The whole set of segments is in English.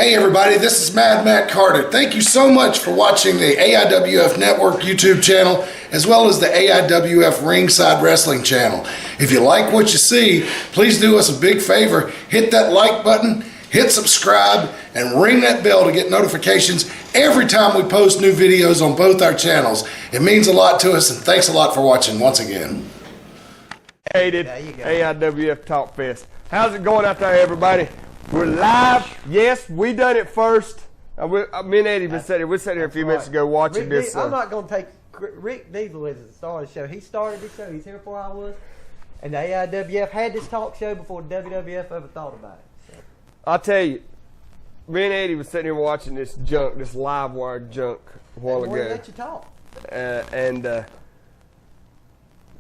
Hey everybody, this is Mad Matt Carter. Thank you so much for watching the AIWF Network YouTube channel, as well as the AIWF Ringside Wrestling channel. If you like what you see, please do us a big favor. Hit that like button, hit subscribe, and ring that bell to get notifications every time we post new videos on both our channels. It means a lot to us, and thanks a lot for watching once again. AIWF Talk Fest. How's it going out there, everybody? We're live. Yes, we done it first. Me and Eddie been sitting here. We sat here a few minutes ago watching this. I'm not going to take Rick Diesel as the star of the show. He started this show. He's here before I was. And the AIWF had this talk show before the WWF ever thought about it. So. I'll tell you, me and Eddie was sitting here watching this junk, this live wire junk a while ago. Let you talk.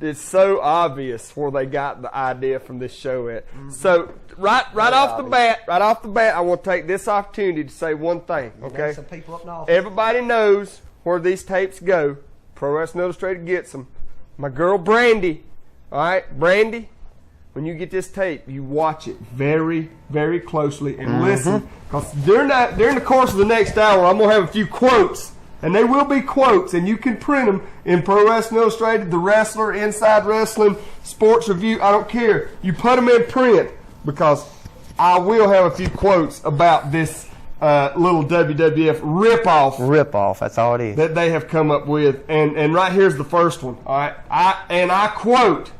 It's so obvious where they got the idea from this show at. So right off the bat, I want to take this opportunity to say one thing. Okay, some people up north. Everybody knows where these tapes go. Pro Wrestling Illustrated gets them. My girl Brandy, all right, Brandy. When you get this tape, you watch it very, very closely and listen, because during the course of the next hour, I'm gonna have a few quotes. And they will be quotes, and you can print them in Pro Wrestling Illustrated, The Wrestler, Inside Wrestling, Sports Review. I don't care. You put them in print, because I will have a few quotes about this little WWF ripoff. Ripoff, that's all it is. That they have come up with. And right here's the first one. All right, I quote,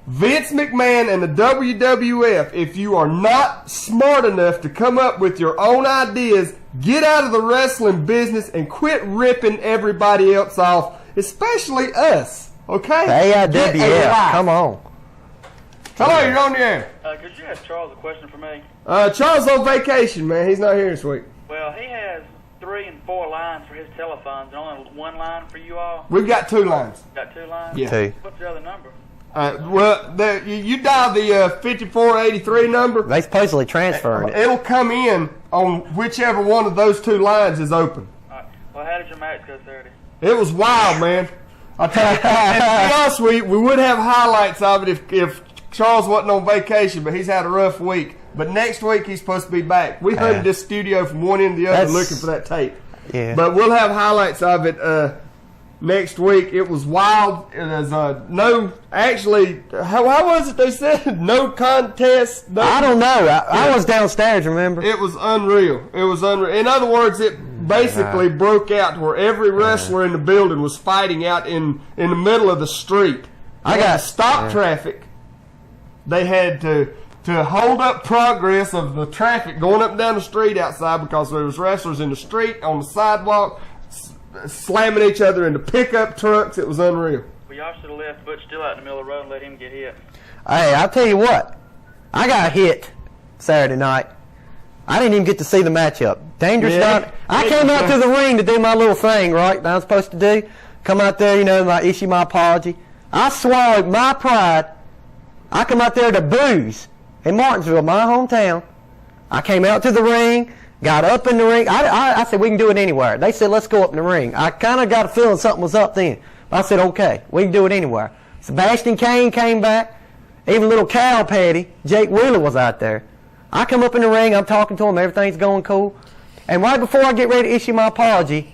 Vince McMahon and the WWF, if you are not smart enough to come up with your own ideas, get out of the wrestling business and quit ripping everybody else off, especially us, okay? AIWF, come on. Hello, you're on the air. Could you ask Charles a question for me? Charles on vacation, man. He's not here this week. Well, he has 3 and 4 lines for his telephones and only 1 line for you all. We've got 2 lines. Got 2 lines? Yeah. 2. What's the other number? You dial the 5483 number. They supposedly transferring it. It'll come in on whichever one of those 2 lines is open. All right. Well, how did your match go Saturday? It was wild, man. I'll tell you. And to be honest, we would have highlights of it if Charles wasn't on vacation, but he's had a rough week. But next week he's supposed to be back. We hunted this studio from one end to the other looking for that tape. Yeah. But we'll have highlights of it next week. It was wild. It was how was it they said? No contest. No, I don't know. I was downstairs, remember? It was unreal. It was unreal. In other words, it basically broke out to where every wrestler in the building was fighting out in the middle of the street. I got to stop traffic. They had to hold up progress of the traffic going up and down the street outside, because there was wrestlers in the street, on the sidewalk, slamming each other into pickup trucks. It was unreal. Well, y'all should have left Butch still out in the middle of the road and let him get hit. Hey, I'll tell you what. I got hit Saturday night. I didn't even get to see the matchup. Dangerous Don. I came out to the ring to do my little thing, right, that I was supposed to do. Come out there, issue my apology. I swallowed my pride. I come out there to booze in Martinsville, my hometown. I came out to the ring, got up in the ring. I said, we can do it anywhere. They said, let's go up in the ring. I kind of got a feeling something was up then. I said, okay, we can do it anywhere. Sebastian Kane came back. Even little cow patty, Jake Wheeler, was out there. I come up in the ring. I'm talking to him. Everything's going cool. And right before I get ready to issue my apology,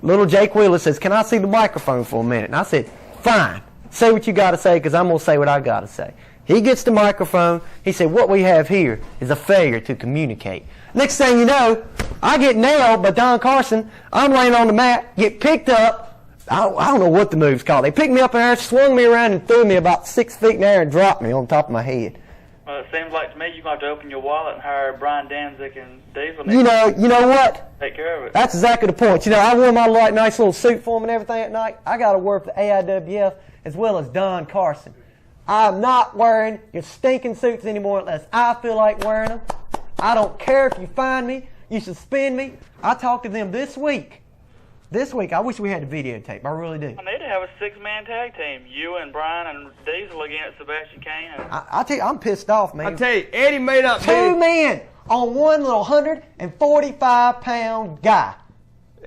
little Jake Wheeler says, can I see the microphone for a minute? And I said, fine. Say what you got to say, because I'm going to say what I got to say. He gets the microphone. He said, what we have here is a failure to communicate. Next thing you know, I get nailed by Don Carson. I'm laying on the mat, get picked up. I don't know what the move's called. They picked me up in the air, swung me around, and threw me about 6 feet in the air and dropped me on top of my head. Well, it seems like to me you're going to have to open your wallet and hire Brian Danzig and Diesel. You know what? Take care of it. That's exactly the point. I wore my nice little suit for him and everything at night. I got to work for the AIWF as well as Don Carson. I'm not wearing your stinking suits anymore unless I feel like wearing them. I don't care if you find me, you suspend me. I talked to them this week. I wish we had the videotape. I really do. I need to have a 6-man tag team. You and Brian and Diesel against Sebastian Kane. I tell you, I'm pissed off, man. I tell you, Eddie may not be 2 men on one little 145-pound guy.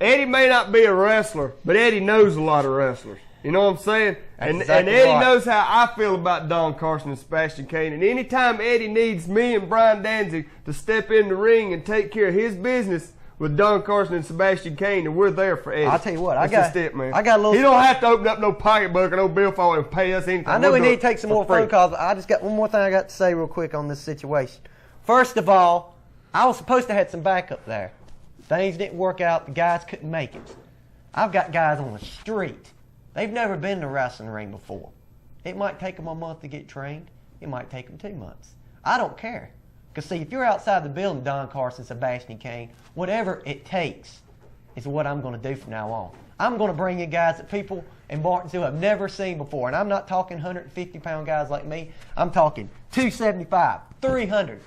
Eddie may not be a wrestler, but Eddie knows a lot of wrestlers. You know what I'm saying? And exactly Eddie right. knows how I feel about Don Carson and Sebastian Kane. And anytime Eddie needs me and Brian Danzig to step in the ring and take care of his business with Don Carson and Sebastian Kane, and we're there for Eddie. I'll tell you what, That's just it, man. I got a little. He don't have to open up no pocketbook or no billfold and pay us anything. I know We'll we do need it to take some for more free. phone calls. I just got one more thing I got to say real quick on this situation. First of all, I was supposed to have some backup there. Things didn't work out. The guys couldn't make it. I've got guys on the street. They've never been to a wrestling ring before. It might take them a month to get trained. It might take them 2 months. I don't care. Because, see, if you're outside the building, Don Carson, Sebastian Kane, whatever it takes is what I'm going to do from now on. I'm going to bring in guys that people in Martinsville have never seen before. And I'm not talking 150-pound guys like me. I'm talking 275, 300.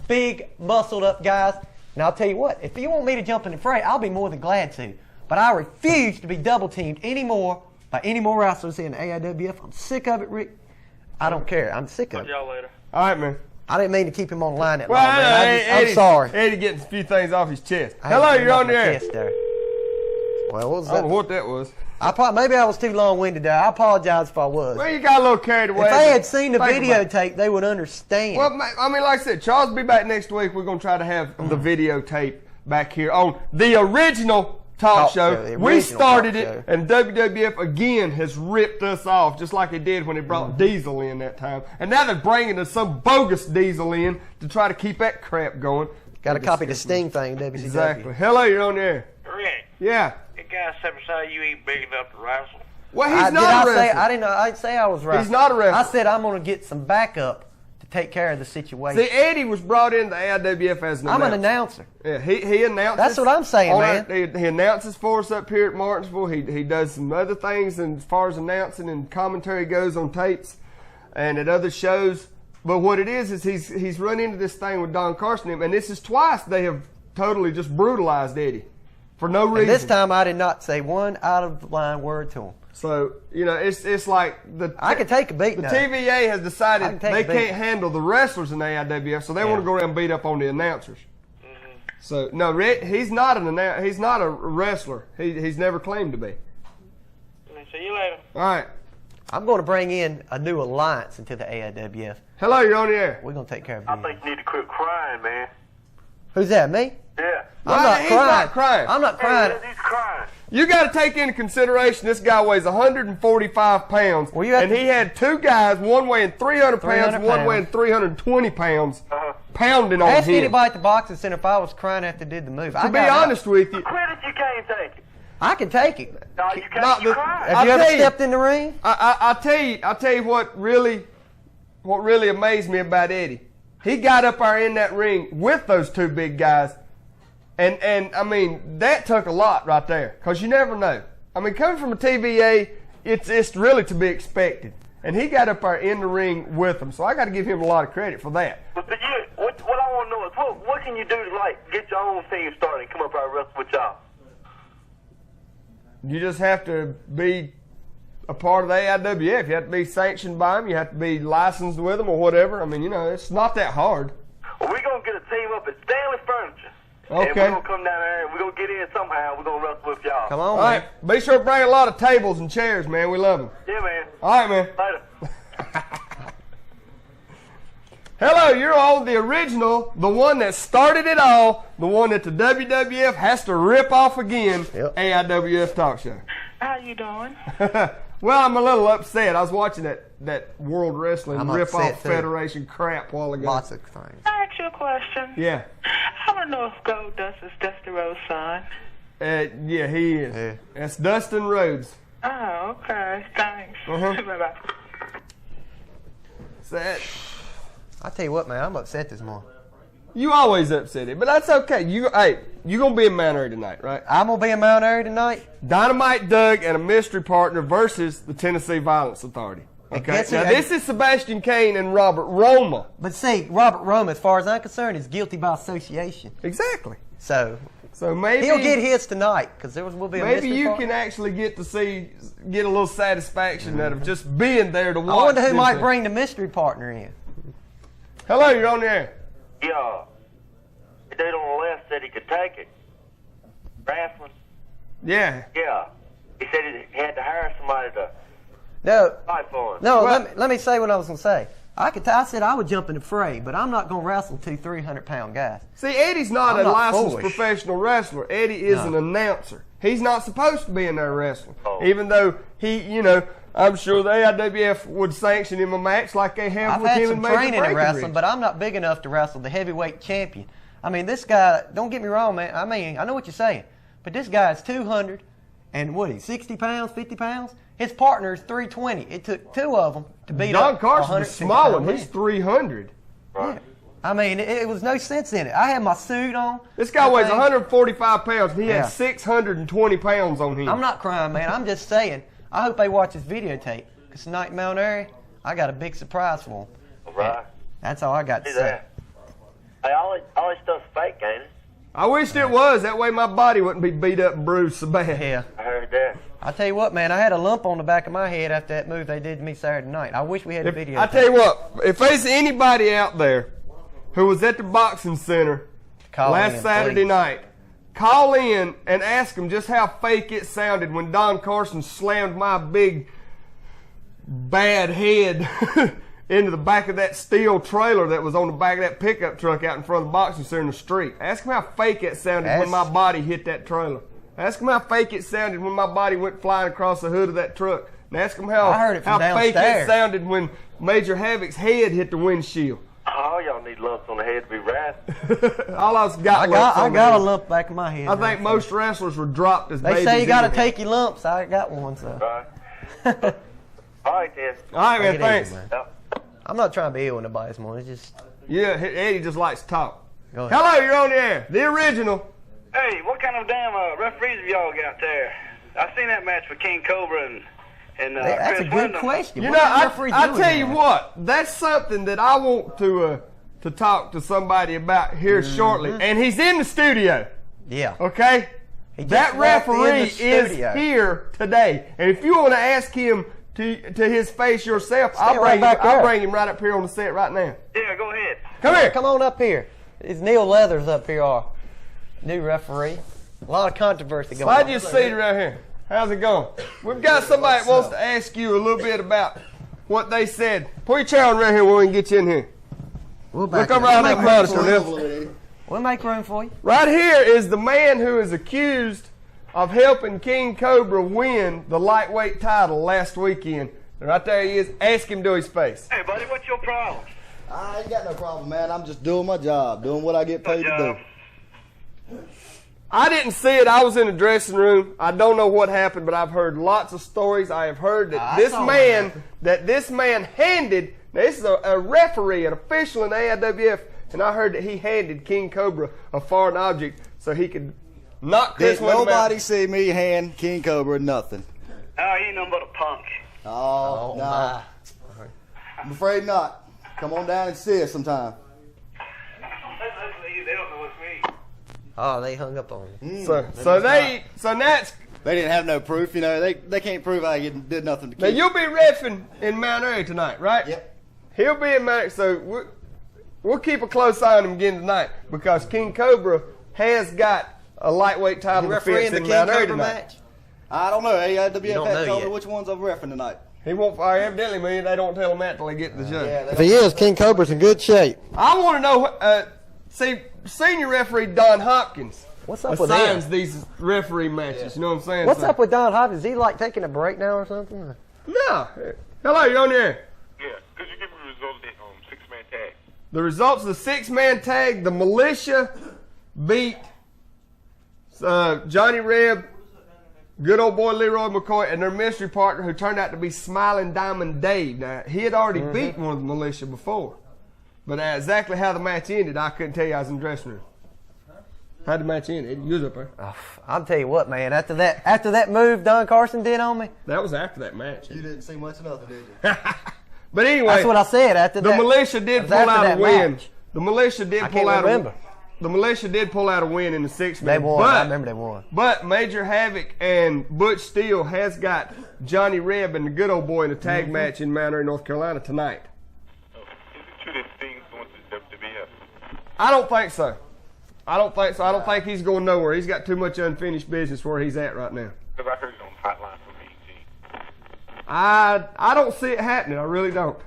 Big, muscled-up guys. And I'll tell you what, if you want me to jump in the fray, I'll be more than glad to. But I refuse to be double-teamed anymore by any more wrestlers in the AIWF. I'm sick of it, Rick. I don't care. I'm sick of Talk it. to y'all later. All right, man. I didn't mean to keep him on the line that Well, long, man. I'm sorry. Eddie getting a few things off his chest. I had Hello, to you're come on off the my air. chest there. Well, what was I don't know that? what that was. Maybe I was too long-winded there. I apologize if I was. Well, you got a little carried away. If they had seen the Think about it. videotape, they would understand. Well, I mean, like I said, Charles will be back next week. We're going to try to have the videotape back here on the original talk show. The We original started talk it, show. and WWF again has ripped us off, just like they did when they brought Diesel in that time. And now they're bringing us some bogus Diesel in to try to keep that crap going. Got to copy the Sting thing, WCW. Exactly. Hello, you're on the air. Rick, Yeah. that guy sat beside you ain't big enough to wrestle. Well, he's Did not I a say? wrestler. I didn't know. I didn't say I was right. He's not a wrestler. I said I'm going to get some backup to take care of the situation. See, Eddie was brought into AIWF as an I'm an announcer. announcer. Yeah, he announces. That's what I'm saying, on man. He announces for us up here at Martinsville. He does some other things, and as far as announcing and commentary goes on tapes and at other shows. But what it is he's run into this thing with Don Carson, and this is twice they have totally just brutalized Eddie for no reason. And this time I did not say one out of line word to him. So, you know, it's like I can take a beat the now. TVA has I decided can take they a beat. can't handle the wrestlers in the AIWF, so they want to go around and beat up on the announcers. So no, he's not he's not a wrestler. He's never claimed to be. See you later. All right. I'm going to bring in a new alliance into the AIWF. Hello, you're on the air. We're going to take care of I you. think you need to quit crying, man. Who's that, me? Yeah. I'm Well, not he's crying. not crying. I'm not crying. He's crying. You got to take into consideration this guy weighs 145 pounds, Well, you have and to- he had two guys, one weighing 300 pounds, 300 and one pounds. weighing 320 pounds, Uh-huh. pounding on Ask him. anybody at the boxing center if I was crying after I did the move. To be honest with you, Quit it, you can't take it. I can take it. No, you can't. Not You the- crying. Have you I'll ever tell you. stepped in the ring? I'll tell you what really amazed me about Eddie. He got up there in that ring with those two big guys, and I mean that took a lot right there, because you never know. I mean, coming from a TVA, it's really to be expected, and he got up there in the ring with them, so I got to give him a lot of credit for that. But what I want to know is what can you do to like get your own team started and come up here and wrestle with y'all? You just have to be a part of the AIWF. You have to be sanctioned by them. You have to be licensed with them or whatever. I mean, you know, it's not that hard. Well, we're gonna get a team up at Stanley Furniture. And Okay. we're gonna come down there and we're gonna get in somehow. We're gonna wrestle with y'all. Come on, All man. right, be sure to bring a lot of tables and chairs, man. We love them. Yeah, man. All right, man. Later. Hello, you're on the original, the one that started it all, the one that the WWF has to rip off again, Yep. AIWF Talk Show. How you doing? Well, I'm a little upset. I was watching that World Wrestling I'm rip-off upset, too. Federation crap a while ago. Lots of things. I ask you a question. Yeah. I want to know if Gold Dust is Dusty Rhodes' son. Yeah, he is. Yeah. That's Dustin Rhodes. Oh, okay. Thanks. Uh-huh. Bye-bye. That, I tell you what, man, I'm upset this morning. you always upset it, but that's okay. You gonna be in Mount Airy tonight, right? I'm gonna be in Mount Airy tonight. Dynamite Doug and a mystery partner versus the Tennessee Violence Authority. Okay. gets Now it- this is Sebastian Kane and Robert Roma. But see, Robert Rome, as far as I'm concerned, is guilty by association. Exactly. So So maybe he'll get his tonight because there will be a maybe mystery you partner. can actually get a little satisfaction out of just being there to watch. I wonder who this might thing. bring the mystery partner in. Hello, you're on the air. Yeah. The dude on the left said he could take it. Wrestling. Yeah. Yeah. He said he had to hire somebody to No, fight for him. no. Well- let me say what I was gonna say. I said I would jump in the fray, but I'm not gonna wrestle 300-pound guys. See, Eddie's not I'm a not licensed foolish. professional wrestler. Eddie is an announcer. He's not supposed to be in there wrestling. Oh. Even though he, you know, I'm sure the AIWF would sanction him a match like they have I've with had him some and Major training in Breckenridge. wrestling, but I'm not big enough to wrestle the heavyweight champion. I mean, this guy, don't get me wrong, man. I mean, I know what you're saying, but this guy is 200 and what, he's 60 pounds, 50 pounds? His partner is 320. It took two of them to beat Don up Carson's a small one. He's 300. Yeah. I mean, it was no sense in it. I had my suit on. This guy weighs everything. 145 pounds, and he Yeah. had 620 pounds on him. I'm not crying, man. I'm just saying, I hope they watch this videotape, because tonight in Mount Airy, I got a big surprise for them. Right. That's all I got to See say. that? Hey, all this stuff's fake, ain't it? I wished it was. That way my body wouldn't be beat up and bruised so bad. Yeah. I heard that. I tell you what, man, I had a lump on the back of my head after that move they did to me Saturday night. I wish we had a video. I tell you what, if there's anybody out there who was at the boxing center Call last in, Saturday please. night, call in and ask them just how fake it sounded when Don Carson slammed my big bad head into the back of that steel trailer that was on the back of that pickup truck out in front of the boxing center in the street. Ask them how fake it sounded when my body hit that trailer. Ask them how fake it sounded when my body went flying across the hood of that truck. And ask them how, I heard it from how fake it downstairs. sounded when Major Havoc's head hit the windshield. Oh, y'all need lumps on the head to be wrath. All I got, I got a lump back in my head. I man. think most wrestlers were dropped as They babies. say you got to anyway. take your lumps. I got one, so. Right. All right, then. All right, man. Take it Thanks. easy, man. Yep. I'm not trying to be ill in nobody this morning. It's just. Yeah, Eddie just likes to talk. Go ahead. Hello, you're on the air. The original. Hey, what kind of damn referees have y'all got there? I seen that match with King Cobra and That's a Chris good Wyndham. question. You What know, kind of referee I doing tell you that? what, that's something that I want to talk to somebody about here shortly. And he's in the studio, Yeah. okay? He just That walked in the referee is studio. here today. And if you want to ask him to his face yourself, I'll right back there. bring him right up here on the set right now. Yeah, go ahead. Come here. Come on up here. It's Neil Leathers up here, our new referee. A lot of controversy going Slide on. your seat around here. How's it going? We've got somebody that wants to ask you a little bit about what they said. Pull your chair on right here where we can get you in here. We'll Look back over up. on that monitor, Neil. We'll make room for you. Right here is the man who is accused of helping King Cobra win the lightweight title last weekend. And right there he is. Ask him to his face. Hey, buddy, what's your problem? I ain't got no problem, man. I'm just doing my job, doing what I get paid to do. I didn't see it. I was in the dressing room. I don't know what happened, but I've heard lots of stories. I have heard that this man handed, now this is a referee, an official in the AIWF, and I heard that he handed King Cobra a foreign object so he could knock Chris Did Wyndham out. nobody see me hand King Cobra nothing? Oh, he ain't nothing but a punk. Oh, no. my. I'm afraid not. Come on down and see us sometime. They don't know what's me. Oh, they hung up on you. So now it's, They didn't have no proof, you know. They can't prove I did nothing to now King. you'll be reffing in Mount Airy tonight, right? Yep. He'll be in Mount Airy, so we'll keep a close eye on him again tonight because King Cobra has got a lightweight title You refereeing defense the in King Mount Airy Cobra tonight. match? I don't know. AIWF don't know had told me yet. which ones I'm reffing tonight. He won't. Evidently, man, they don't tell him that till they get to the judge. If he is, King Cobra's in good shape. I want to know. See, senior referee Don Hopkins What's up with assigns him? these referee matches. You know what I'm saying? What's So- up with Don Hopkins? Is he like taking a break now or something? No. Hello, you're on the air. Yeah, could you give me the results of the six-man tag? The results of the six-man tag: the Militia beat Johnny Reb, good old boy Leroy McCoy, and their mystery partner, who turned out to be Smiling Diamond Dave. Now, he had already beat one of the Militia before, but exactly how the match ended, I couldn't tell you. I was in the dressing room. How'd the match end? You was up there. I'll tell you what, man. After that move Don Carson did on me, That was after that match. You didn't see much of nothing, did you? But anyway, that's what I said. After the that, Militia it did was pull after out a that win. match. The Militia did I pull can't out remember. The Militia did pull out a win in the six-man. They won. But, I remember they won. But Major Havoc and Butch Steele has got Johnny Reb and the good old boy in a tag match in Mount Airy, North Carolina tonight. Oh, is it true that Sting's going to WWF? I don't think so. I don't think so. I don't think he's going nowhere. He's got too much unfinished business where he's at right now. Because I heard it on Hotline I don't see it happening. I really don't.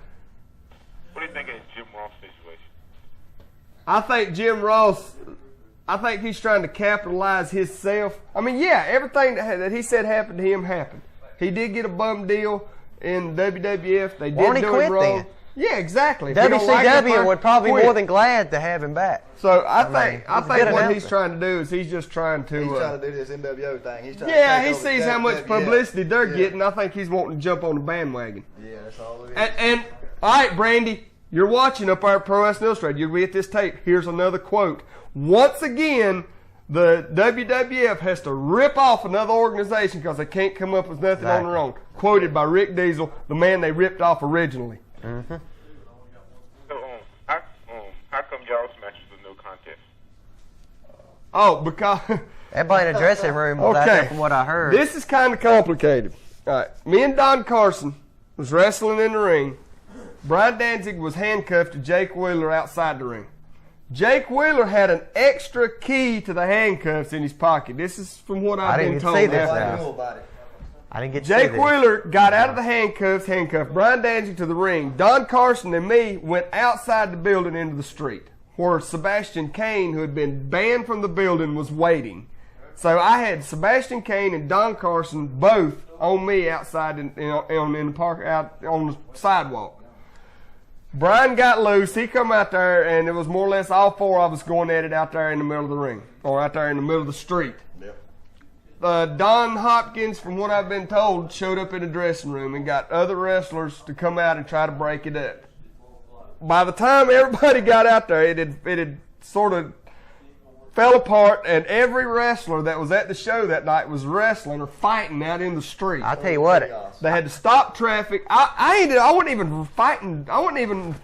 What do you think of the Jim Ross situation? I think Jim Ross, I think he's trying to capitalize himself. I mean, yeah, everything that he said happened to him happened. He did get a bum deal in WWF. They did he do quit him wrong. then? Yeah, exactly. If you don't like WCW it, would probably be quit. more than glad to have him back. So I mean, think he's a good what he's announcer. trying to do is he's just trying to. He's trying to do this NWO thing. He's trying Yeah, to he take over sees how much WWF. publicity they're Yeah. getting. I think he's wanting to jump on the bandwagon. Yeah, that's all it is. And all right, Brandy, you're watching up there at Pro Wrestling Illustrated. You'll be at this tape. Here's another quote. Once again, the WWF has to rip off another organization because they can't come up with nothing on their own. Quoted by Rick Diesel, the man they ripped off originally. So, how come y'all's matches are no contest? Oh, because Everybody in the dressing room was out there okay, from what I heard. this is kind of complicated. All right, me and Don Carson was wrestling in the ring. Brian Danzig was handcuffed to Jake Wheeler outside the ring. Jake Wheeler had an extra key to the handcuffs in his pocket. This is from what I've been didn't told. see this after. now. I knew about it. I didn't get to see Jake this. Wheeler got out of the handcuffed Brian Danzig to the ring. Don Carson and me went outside the building into the street where Sebastian Kane, who had been banned from the building, was waiting. So I had Sebastian Kane and Don Carson both on me outside in the park, out on the sidewalk. Brian got loose. He come out there, and it was more or less all four of us going at it out there in the middle of the ring, or out there in the middle of the street. Don Hopkins, from what I've been told, showed up in the dressing room and got other wrestlers to come out and try to break it up. By the time everybody got out there, it had sort of fell apart, and every wrestler that was at the show that night was wrestling or fighting out in the street. I'll tell you what. They had to stop traffic. I wasn't even fighting. I don't even know.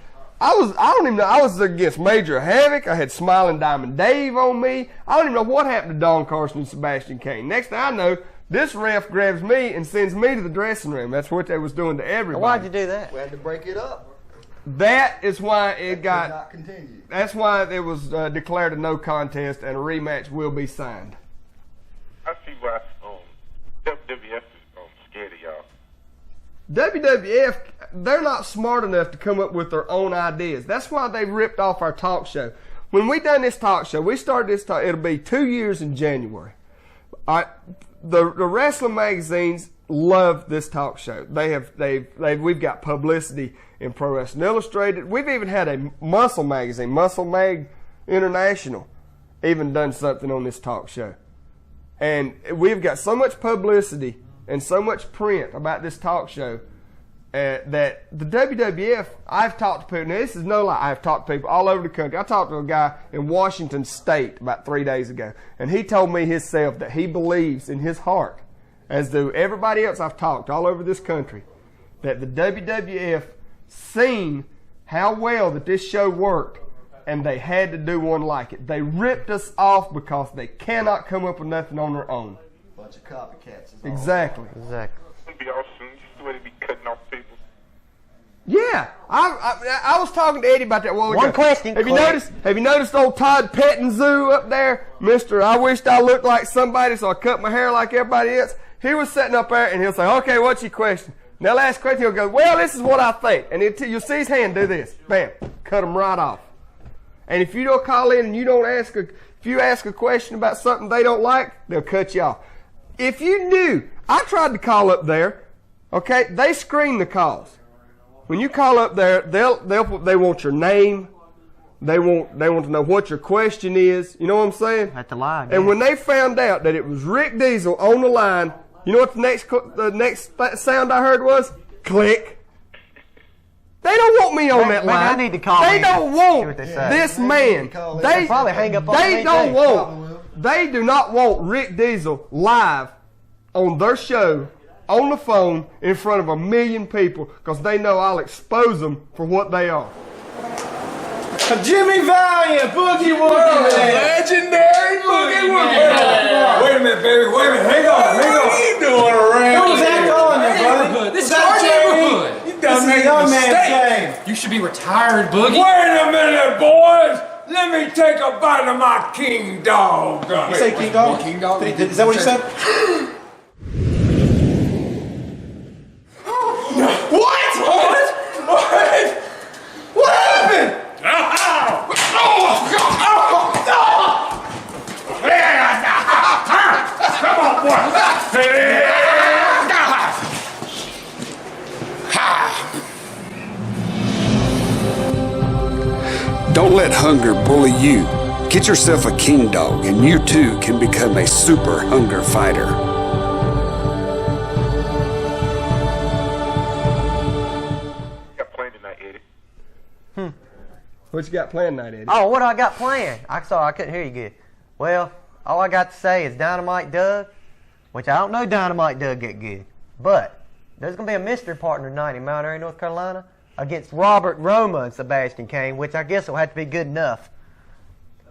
I was against Major Havoc. I had Smiling Diamond Dave on me. I don't even know what happened to Don Carson and Sebastian Kane. Next thing I know, this ref grabs me and sends me to the dressing room. That's what they was doing to everybody. Why'd you do that? We had to break it up. That is why it Could got. not continue. That's why it was declared a no contest, and a rematch will be signed. I see why WWF is scared of y'all. WWF, they're not smart enough to come up with their own ideas. That's why they ripped off our talk show. When we done this talk show, we started this talk, it'll be 2 years in January. The wrestling magazines love this talk show. We've got publicity in Pro Wrestling Illustrated. We've even had a muscle magazine, Muscle Mag International, even done something on this talk show. And we've got so much publicity and so much print about this talk show that the WWF, I've talked to people, now this is no lie, I've talked to people all over the country. I talked to a guy in Washington State about 3 days ago, and he told me himself that he believes in his heart, as do everybody else I've talked all over this country, that the WWF seen how well that this show worked, and they had to do one like it. They ripped us off because they cannot come up with nothing on their own. Bunch of copycats. is all. Exactly. Exactly. It'll be all soon. Just the way they be cutting off people. Yeah, I was talking to Eddie about that a while ago. One question, Have you Clint. noticed old Todd Pettinzoo up there, Mister? I wished I looked like somebody, so I cut my hair like everybody else. He was sitting up there, and he'll say, "Okay, what's your question?" Now, last question, he'll go, "Well, this is what I think," and you'll see his hand do this. Bam, cut him right off. And if you don't call in and you don't if you ask a question about something they don't like, they'll cut you off. If you knew, I tried to call up there. Okay, they screen the calls. When you call up there, they want your name. They want to know what your question is. You know what I'm saying? At the line. And when they found out that it was Rick Diesel on the line, you know what the next sound I heard was? Click. They don't want me on that Maybe line. I need to call They in. don't See want what they say. this Maybe man. you need to call in. They They'll probably hang up on They me, don't too. want. They do not want Rick Diesel live on their show on the phone in front of 1 million people because they know I'll expose them for what they are. Jimmy Valiant, Boogie Woogie Man. Legendary Boogie Woogie Man. Wait a minute, baby. Wait a minute. Hang on. What are you doing around What was that going there, brother? This is Was that our Jamie? neighborhood. You This done is made a a man's mistake. game. You should be retired, Boogie. Wait a minute, boys. Let me take a bite of my king dog. You say King Dog? King Dog? Is that what you said? Don't let hunger bully you. Get yourself a king dog, and you too can become a super hunger fighter. Got planned tonight, Eddie. What you got planned tonight, Eddie? Oh, what I got planned? I couldn't hear you good. Well, all I got to say is Dynamite Doug, which I don't know Dynamite Doug get good, but there's going to be a mystery partner tonight in Mount Airy, North Carolina, against Robert Roma and Sebastian Kane, which I guess will have to be good enough.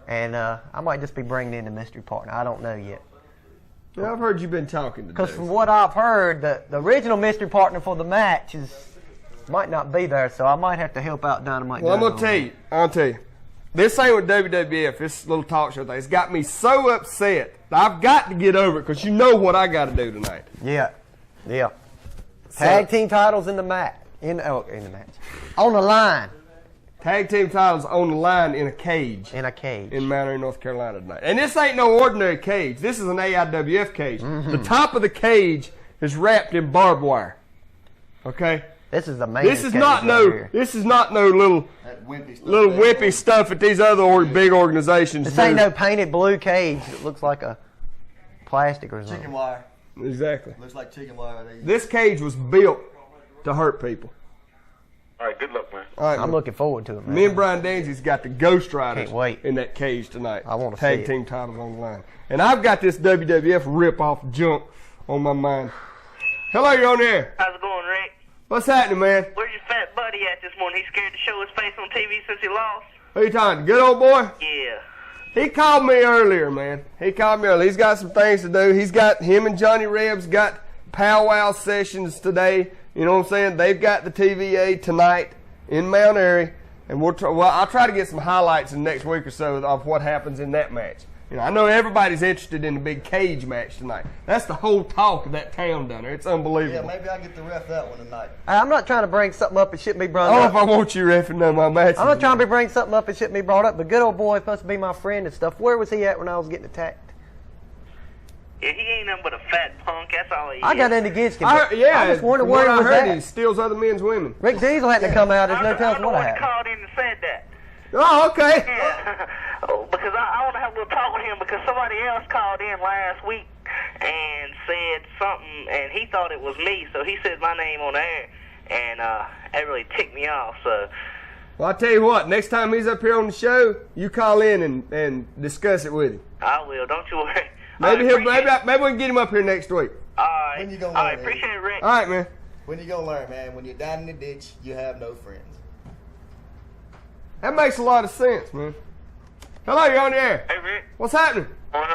And I might just be bringing in the mystery partner. I don't know yet. Yeah, I've heard you've been talking to Because from what I've heard, the original mystery partner for the match might not be there, so I might have to help out Dynamite. Well, I'm going to tell you. This ain't with WWF, this little talk show thing. It's got me so upset. I've got to get over it because you know what I got to do tonight. Yeah. Tag team titles in the match. In the match. On the line. Tag team titles on the line in a cage. In a cage. In Mount Airy, North Carolina tonight. And this ain't no ordinary cage. This is an AIWF cage. Mm-hmm. The top of the cage is wrapped in barbed wire. Okay? This is the main. This is not no little wimpy stuff that these other big organizations This do. ain't no painted blue cage that looks like a plastic or something. Chicken wire. Exactly. Looks like chicken wire. This cage was built to hurt people. All right, good luck, man. All right, I'm looking forward to it, man. Me and Brian Danzy's got the Ghost Riders Can't wait. in that cage tonight. I want to see it. Tag team titles on the line. And I've got this WWF rip-off junk on my mind. Hello, you're on there. How's it going, Rick? What's happening, man? Where's your fat buddy at this morning? He's scared to show his face on TV since he lost? Who you talking to? Good old boy? Yeah. He called me earlier, man. He's got some things to do. Him and Johnny Rebs got powwow sessions today. You know what I'm saying? They've got the TVA tonight in Mount Airy, and I'll try to get some highlights in the next week or so of what happens in that match. You know, I know everybody's interested in the big cage match tonight. That's the whole talk of that town down there. It's unbelievable. Yeah, maybe I'll get to ref that one tonight. I'm not trying to bring something up that shouldn't be brought I don't up. know if I want you reffing none of my matches. I'm not trying to bring something up that shouldn't be brought up, but good old boy is supposed to be my friend and stuff. Where was he at when I was getting attacked? Yeah, he ain't nothing but a fat punk. That's all he is. I got in against him. I just wondered where he he was at. He steals other men's women. Rick Diesel had to come out. There's no telling what I had. called in and said that. Oh, okay. Yeah. Because I want to have a little talk with him because somebody else called in last week and said something, and he thought it was me, so he said my name on air, and that really ticked me off. So. Well, I'll tell you what, next time he's up here on the show, you call in and discuss it with him. I will, don't you worry. Maybe we can get him up here next week. All right. When you gonna All learn, right, appreciate it, Rick. All right, man. When you gonna learn, man? When you're down in the ditch, you have no friends. That makes a lot of sense, man. Hello, you're on the air. Hey, Rick. What's happening? What's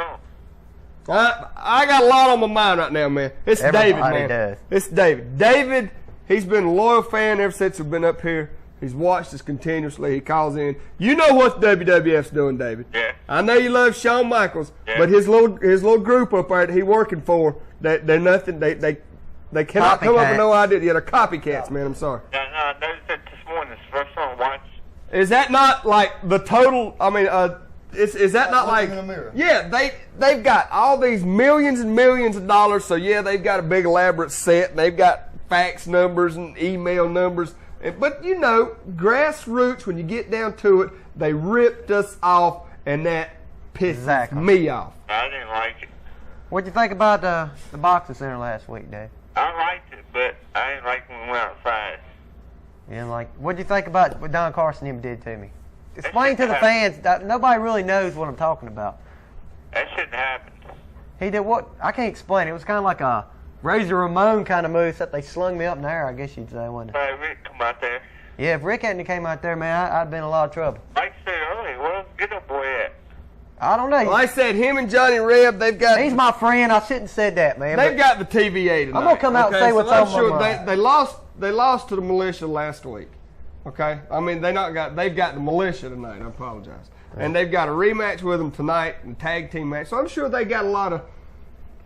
going on? I got a lot on my mind right now, man. It's Everybody David, man. does. It's David. David, he's been a loyal fan ever since we've been up here. He's watched us continuously. He calls in. You know what WWF's doing, David. Yeah. I know you love Shawn Michaels, Yeah. but his little group up there that he's working for, they're nothing. They cannot come up with no idea. Yeah, they're copycats, man. I'm sorry. Yeah, no, I noticed that this morning. It's the first time I watched. Is that not like the total? I mean, is that not like? In the mirror. Yeah, they've got all these millions and millions of dollars. So yeah, they've got a big elaborate set. They've got fax numbers and email numbers. But you know, grassroots. When you get down to it, they ripped us off, and that pisses me off. I didn't like it. What'd you think about the boxing center last week, Dave? I liked it, but I didn't like when we went outside. Yeah, what'd you think about what Don Carson even did to me? Explain to the fans. Nobody really knows what I'm talking about. That shouldn't happen. He did what? I can't explain. It was kind of like a Razor Ramon kind of move, except they slung me up in the air, I guess you'd say, wasn't it? Hey, Rick, come out there. Yeah, if Rick hadn't came out there, man, I'd been in a lot of trouble. Like I said earlier, where's the good old boy at? I don't know. Well, I said him and Johnny Reb. They've got. He's my friend. I shouldn't have said that, man. They've got the TVA tonight. I'm gonna come out and say what's on my mind. They lost to the militia last week. Okay, I mean they've got the militia tonight. I apologize, and they've got a rematch with them tonight and tag team match. So I'm sure they got a lot of,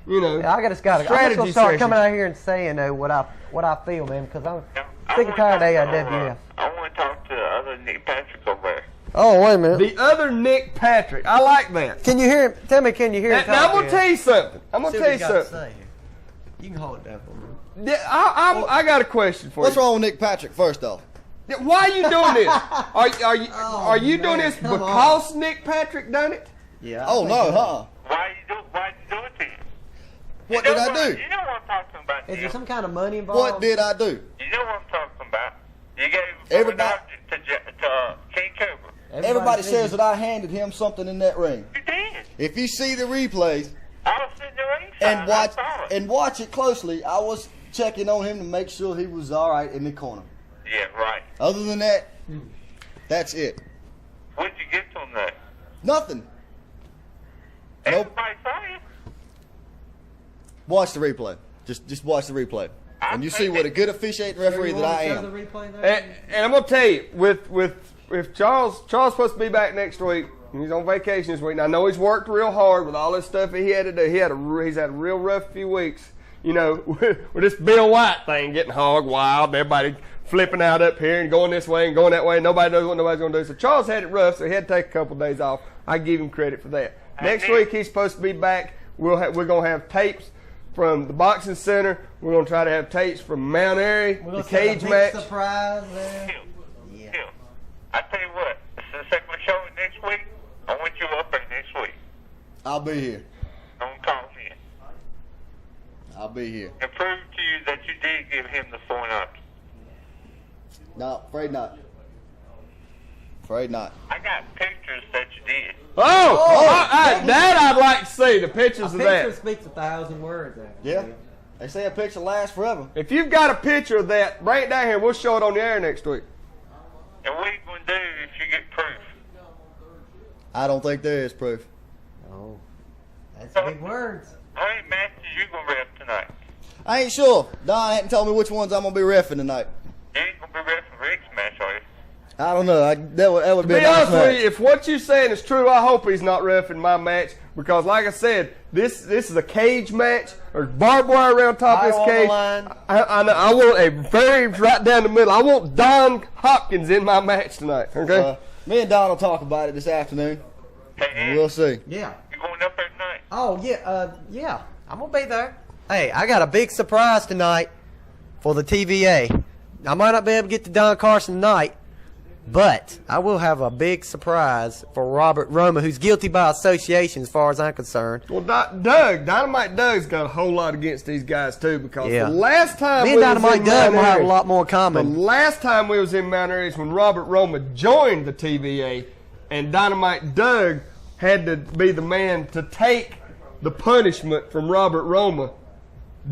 you know, I'm just gonna start coming out here and saying what I feel, man, because I'm sick and tired of AIWF. I want to talk to other Nick Patrick over there. Oh, wait a minute. The other Nick Patrick. I like that. Can you hear him? Tell me, can you hear him? Now I'm gonna tell you something. You can hold it down for me. Yeah, I got a question for you. What's wrong with Nick Patrick, first off? Yeah, why are you doing this? Are you doing this because Nick Patrick done it? Yeah. Oh no, huh? Why you do it to him? What did I do? You know what I'm talking about. Is there some kind of money involved? What did I do? You know what I'm talking about. You gave Everybody- to King Cobra. Everybody says that I handed him something in that ring. You did. If you see the replays I was sitting there ringside. and watch it closely, I was checking on him to make sure he was all right in the corner. Yeah, right. Other than that, that's it. What'd you get from that? Nothing. Nope. Everybody saw you. Watch the replay. Just watch the replay, and you see what a good officiating referee that I am. And I'm gonna tell you, if Charles supposed to be back next week, and he's on vacation this week. And I know he's worked real hard with all this stuff that he had to do. He's had a real rough few weeks. You know, with this Bill White thing getting hog wild, everybody flipping out up here and going this way and going that way. Nobody knows what nobody's gonna do. So Charles had it rough, so he had to take a couple days off. I give him credit for that. Next week he's supposed to be back. We're gonna have tapes from the boxing center. We're gonna try to have tapes from Mount Airy, the cage match. Surprise there. Yeah. I tell you what, since the second show next week, I want you up there next week. I'll be here. Don't call me. I'll be here. And prove to you that you did give him the 4-0. No, afraid not. Afraid not. I got pictures that you did. That I'd like to see, the pictures of that. A picture speaks 1,000 words. Yeah. They say a picture lasts forever. If you've got a picture of that, bring it down here. We'll show it on the air next week. And what are you going to do if you get proof? I don't think there is proof. Oh, that's big words. How many matches you going to ref tonight? I ain't sure. Don hadn't told me which ones I'm gonna be reffing tonight. You ain't going to be refing Rick's match, are you? I don't know. That would be To a be nice honest with match. you, if what you're saying is true, I hope he's not reffing my match because, like I said, this is a cage match. There's barbed wire around top of this on the cage. line. I want a very right down the middle. I want Don Hopkins in my match tonight. Okay. Me and Don will talk about it this afternoon. Hey, We'll see. Yeah. you going up there tonight? Oh, yeah. Yeah. I'm going to be there. Hey, I got a big surprise tonight for the TVA. I might not be able to get to Don Carson tonight, but I will have a big surprise for Robert Roma, who's guilty by association as far as I'm concerned. Well, Dynamite Doug's got a whole lot against these guys too because the last time me and Dynamite Doug will have a lot more the common. last time we was in Mount Airy is when Robert Roma joined the TVA, and Dynamite Doug had to be the man to take the punishment from Robert Roma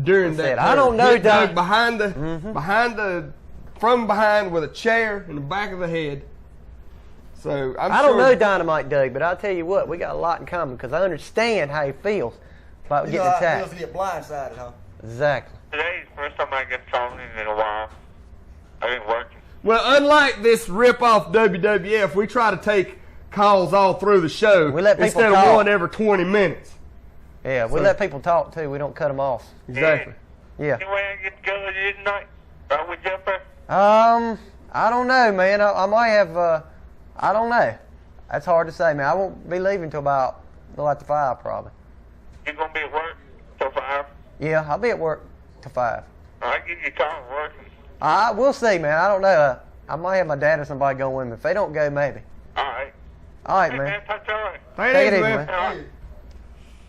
during that. I don't know, Hit Doug Doug. from behind with a chair in the back of the head. So I don't know Dynamite Doug, but I'll tell you what, we got a lot in common because I understand how he feels about getting attacked. to get blindsided, huh? Exactly. Today's the first time I get phone in a while. I've been working. Well, unlike this rip-off WWF, we try to take calls all through the show We let people instead talk. of one every 20 minutes. Yeah, we let people talk too. We don't cut them off. Exactly. Yeah. Any way I get to go with you tonight? Right with you up there? I don't know, man. I might have. I don't know. That's hard to say, man. I won't be leaving till about after 5, probably. You going to be at work till 5? Yeah, I'll be at work till 5. I'll give you a call working. We'll see, man. I don't know. I might have my dad or somebody go with me. If they don't go, maybe. All right. All right, Hey, man. talk to you later. Take it easy, man. All right.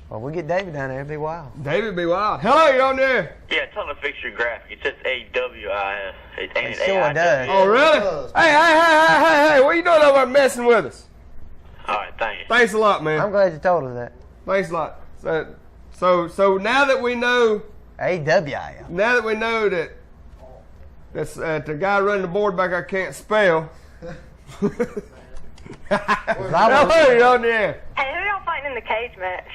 Well, we get David down there. It'll be wild. David be wild. Hello, you on there? Yeah, tell them to fix your graphic. It says AWIF. It ain't It sure does. Oh, really? Hey, what you doing over there messing with us? All right, thank you. Thanks a lot, man. I'm glad you told us that. Thanks a lot. So now that we know, AWIF. now that we know that that's the guy running the board back there can't spell. Hello, you on there? Hey, who y'all fighting in the cage match?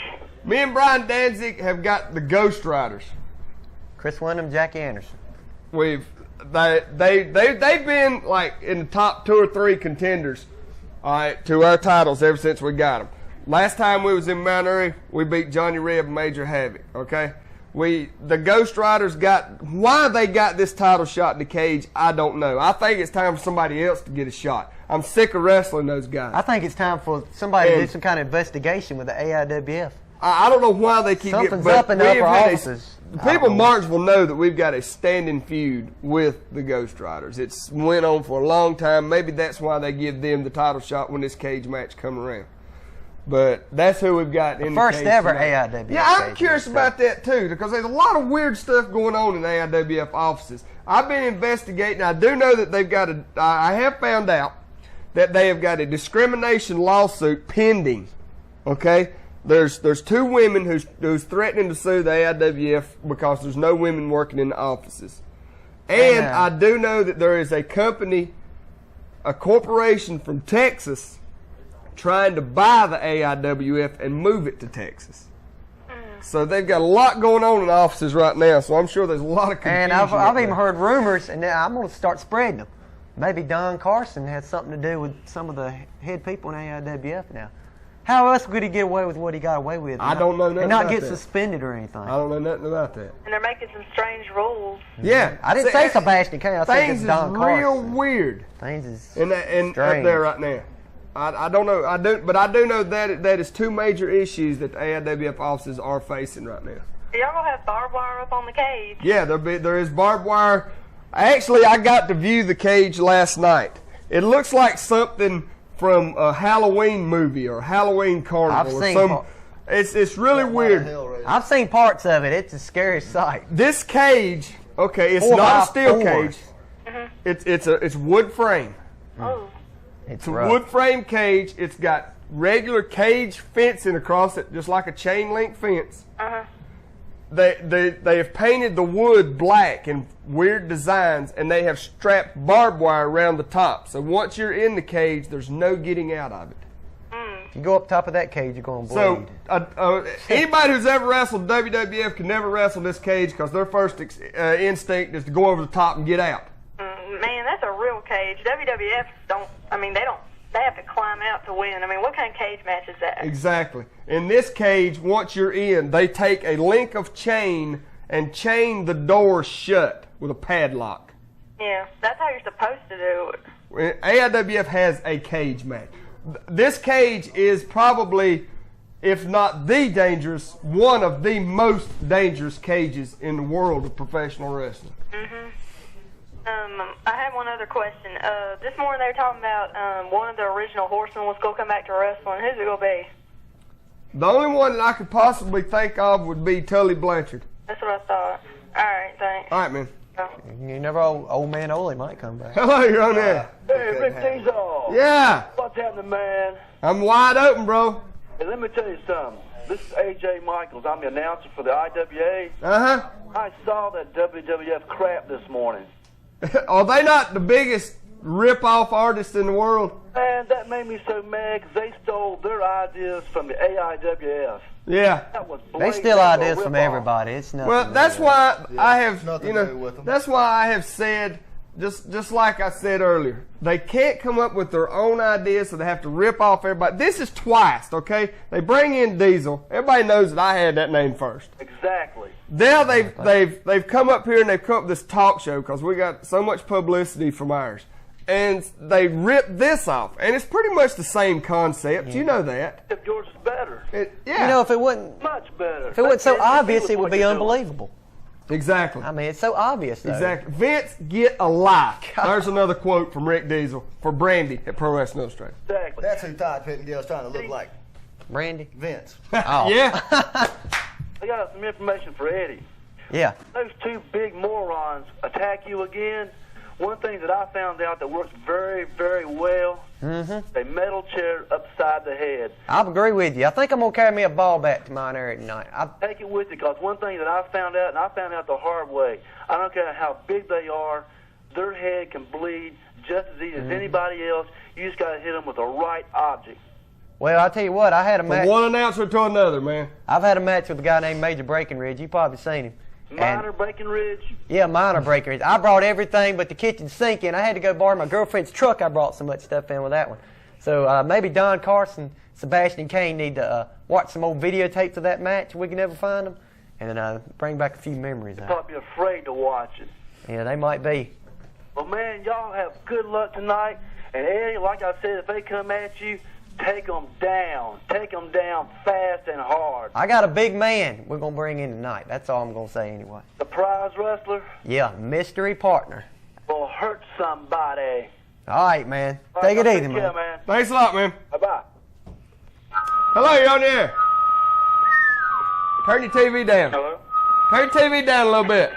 Me and Brian Danzig have got the Ghost Riders. Chris Wyndham, Jackie Anderson. They've been like in the top 2 or 3 contenders, all right, to our titles ever since we got them. Last time we was in Mount Airy, we beat Johnny Reb and Major Havoc. Okay, the Ghost Riders why they got this title shot in the cage. I don't know. I think it's time for somebody else to get a shot. I'm sick of wrestling those guys. I think it's time for somebody to do some kind of investigation with the AIWF. I don't know why they keep Something's getting. up in the upper offices. People in Martinsville know that we've got a standing feud with the Ghost Riders. It's went on for a long time. Maybe that's why they give them the title shot when this cage match come around. But that's who we've got in the First cage ever tonight. AIWF. Yeah, I'm cage curious match. about that too, because there's a lot of weird stuff going on in AIWF offices. I've been investigating. I do know that they've got I have found out that they have got a discrimination lawsuit pending. Okay, there's two women who's threatening to sue the AIWF because there's no women working in the offices, and I do know that there is a company, a corporation from Texas, trying to buy the AIWF and move it to Texas. So they've got a lot going on in the offices right now. So I'm sure there's a lot of confusion. And I've even heard rumors, and I'm going to start spreading them. Maybe Don Carson has something to do with some of the head people in AIWF now. How else could he get away with what he got away with? I don't know nothing and not about get that. suspended or anything. I don't know nothing about that. And they're making some strange rules. Yeah, I didn't say Sebastian Kane. I said it's Don Carson. Things is real weird. Things is and up strange. there right now. I don't know. But I do know that is two major issues that the AIWF offices are facing right now. Y'all gonna have barbed wire up on the cage? Yeah, there is barbed wire. Actually, I got to view the cage last night. It looks like something from a Halloween movie or Halloween carnival. I've seen it's really weird. I've seen parts of it. It's a scary sight. This cage, okay, it's not a steel cage. It's wood frame. Oh. It's a wood frame cage. It's got regular cage fencing across it, just like a chain link fence. They have painted the wood black in weird designs, and they have strapped barbed wire around the top. So once you're in the cage, there's no getting out of it. If you go up top of that cage, you're going to bleed. So anybody who's ever wrestled WWF can never wrestle this cage because their first instinct is to go over the top and get out. Man, that's a real cage. WWF they have to climb out to win. I mean, what kind of cage match is that? Exactly. In this cage, once you're in, they take a link of chain and chain the door shut with a padlock. Yeah, that's how you're supposed to do it. AIWF has a cage match. This cage is probably, if not the dangerous, one of the most dangerous cages in the world of professional wrestling. I have one other question. This morning they were talking about one of the original Horsemen was going to come back to wrestling. Who's it going to be? The only one that I could possibly think of would be Tully Blanchard. That's what I thought. All right, thanks. All right, man. You never know, old man Ole might come back. Hello, you're on there. Hey, Rick Diesel. Yeah. What's happening, man? I'm wide open, bro. Hey, let me tell you something. This is AJ Michaels. I'm the announcer for the IWA. I saw that WWF crap this morning. Are they not the biggest rip-off artists in the world? Man, that made me so mad because they stole their ideas from the AIWF. Yeah. That was They steal ideas from everybody. It's nothing. Well, that's why I have, nothing to do with them. that's why I have said, just like I said earlier, they can't come up with their own ideas, so they have to rip off everybody. This is twice, okay? They bring in Diesel. Everybody knows that I had that name first. Exactly. Now they've come up here and they've come up with this talk show because we got so much publicity from ours. And they ripped this off. And it's pretty much the same concept. You know that. If yours is better. Yeah. You know, if it wasn't Much better. if it wasn't so obvious, it would be unbelievable. Exactly. I mean, it's so obvious, though. Exactly. Vince, get a life. There's another quote from Rick Diesel for Brandy at Pro Wrestling Illustrated. Exactly. That's who Todd Pettingill's trying to look like. Randy? Vince. Oh. Yeah. I got some information for Eddie. Yeah. Those two big morons attack you again. One thing that I found out that works very, very well, a metal chair upside the head. I agree with you. I think I'm going to carry me a ball back to mine area tonight. Take it with you, because one thing that I found out, and I found out the hard way, I don't care how big they are, their head can bleed just as easy as anybody else. You just got to hit them with the right object. Well, I'll tell you what, I had a match. From one announcer to another, man. I've had a match with a guy named Major Breckenridge. You've probably seen him. Minor Breckenridge? Yeah, Minor Breckenridge. I brought everything but the kitchen sink in. I had to go borrow my girlfriend's truck. I brought so much stuff in with that one. So maybe Don Carson, Sebastian Kane need to watch some old videotapes of that match. We can never find them. And then bring back a few memories They're out. probably afraid to watch it. Yeah, they might be. Well, man, y'all have good luck tonight. And Eddie, like I said, if they come at you, take them down. Take them down fast and hard. I got a big man we're going to bring in tonight. That's all I'm going to say anyway. The prize wrestler Yeah, mystery partner. will hurt somebody. All right, man. All Take right, it y'all easy, take care, man. Thanks a lot, man. Bye-bye. Hello, you on the air? Turn your TV down. Hello? Turn your TV down a little bit.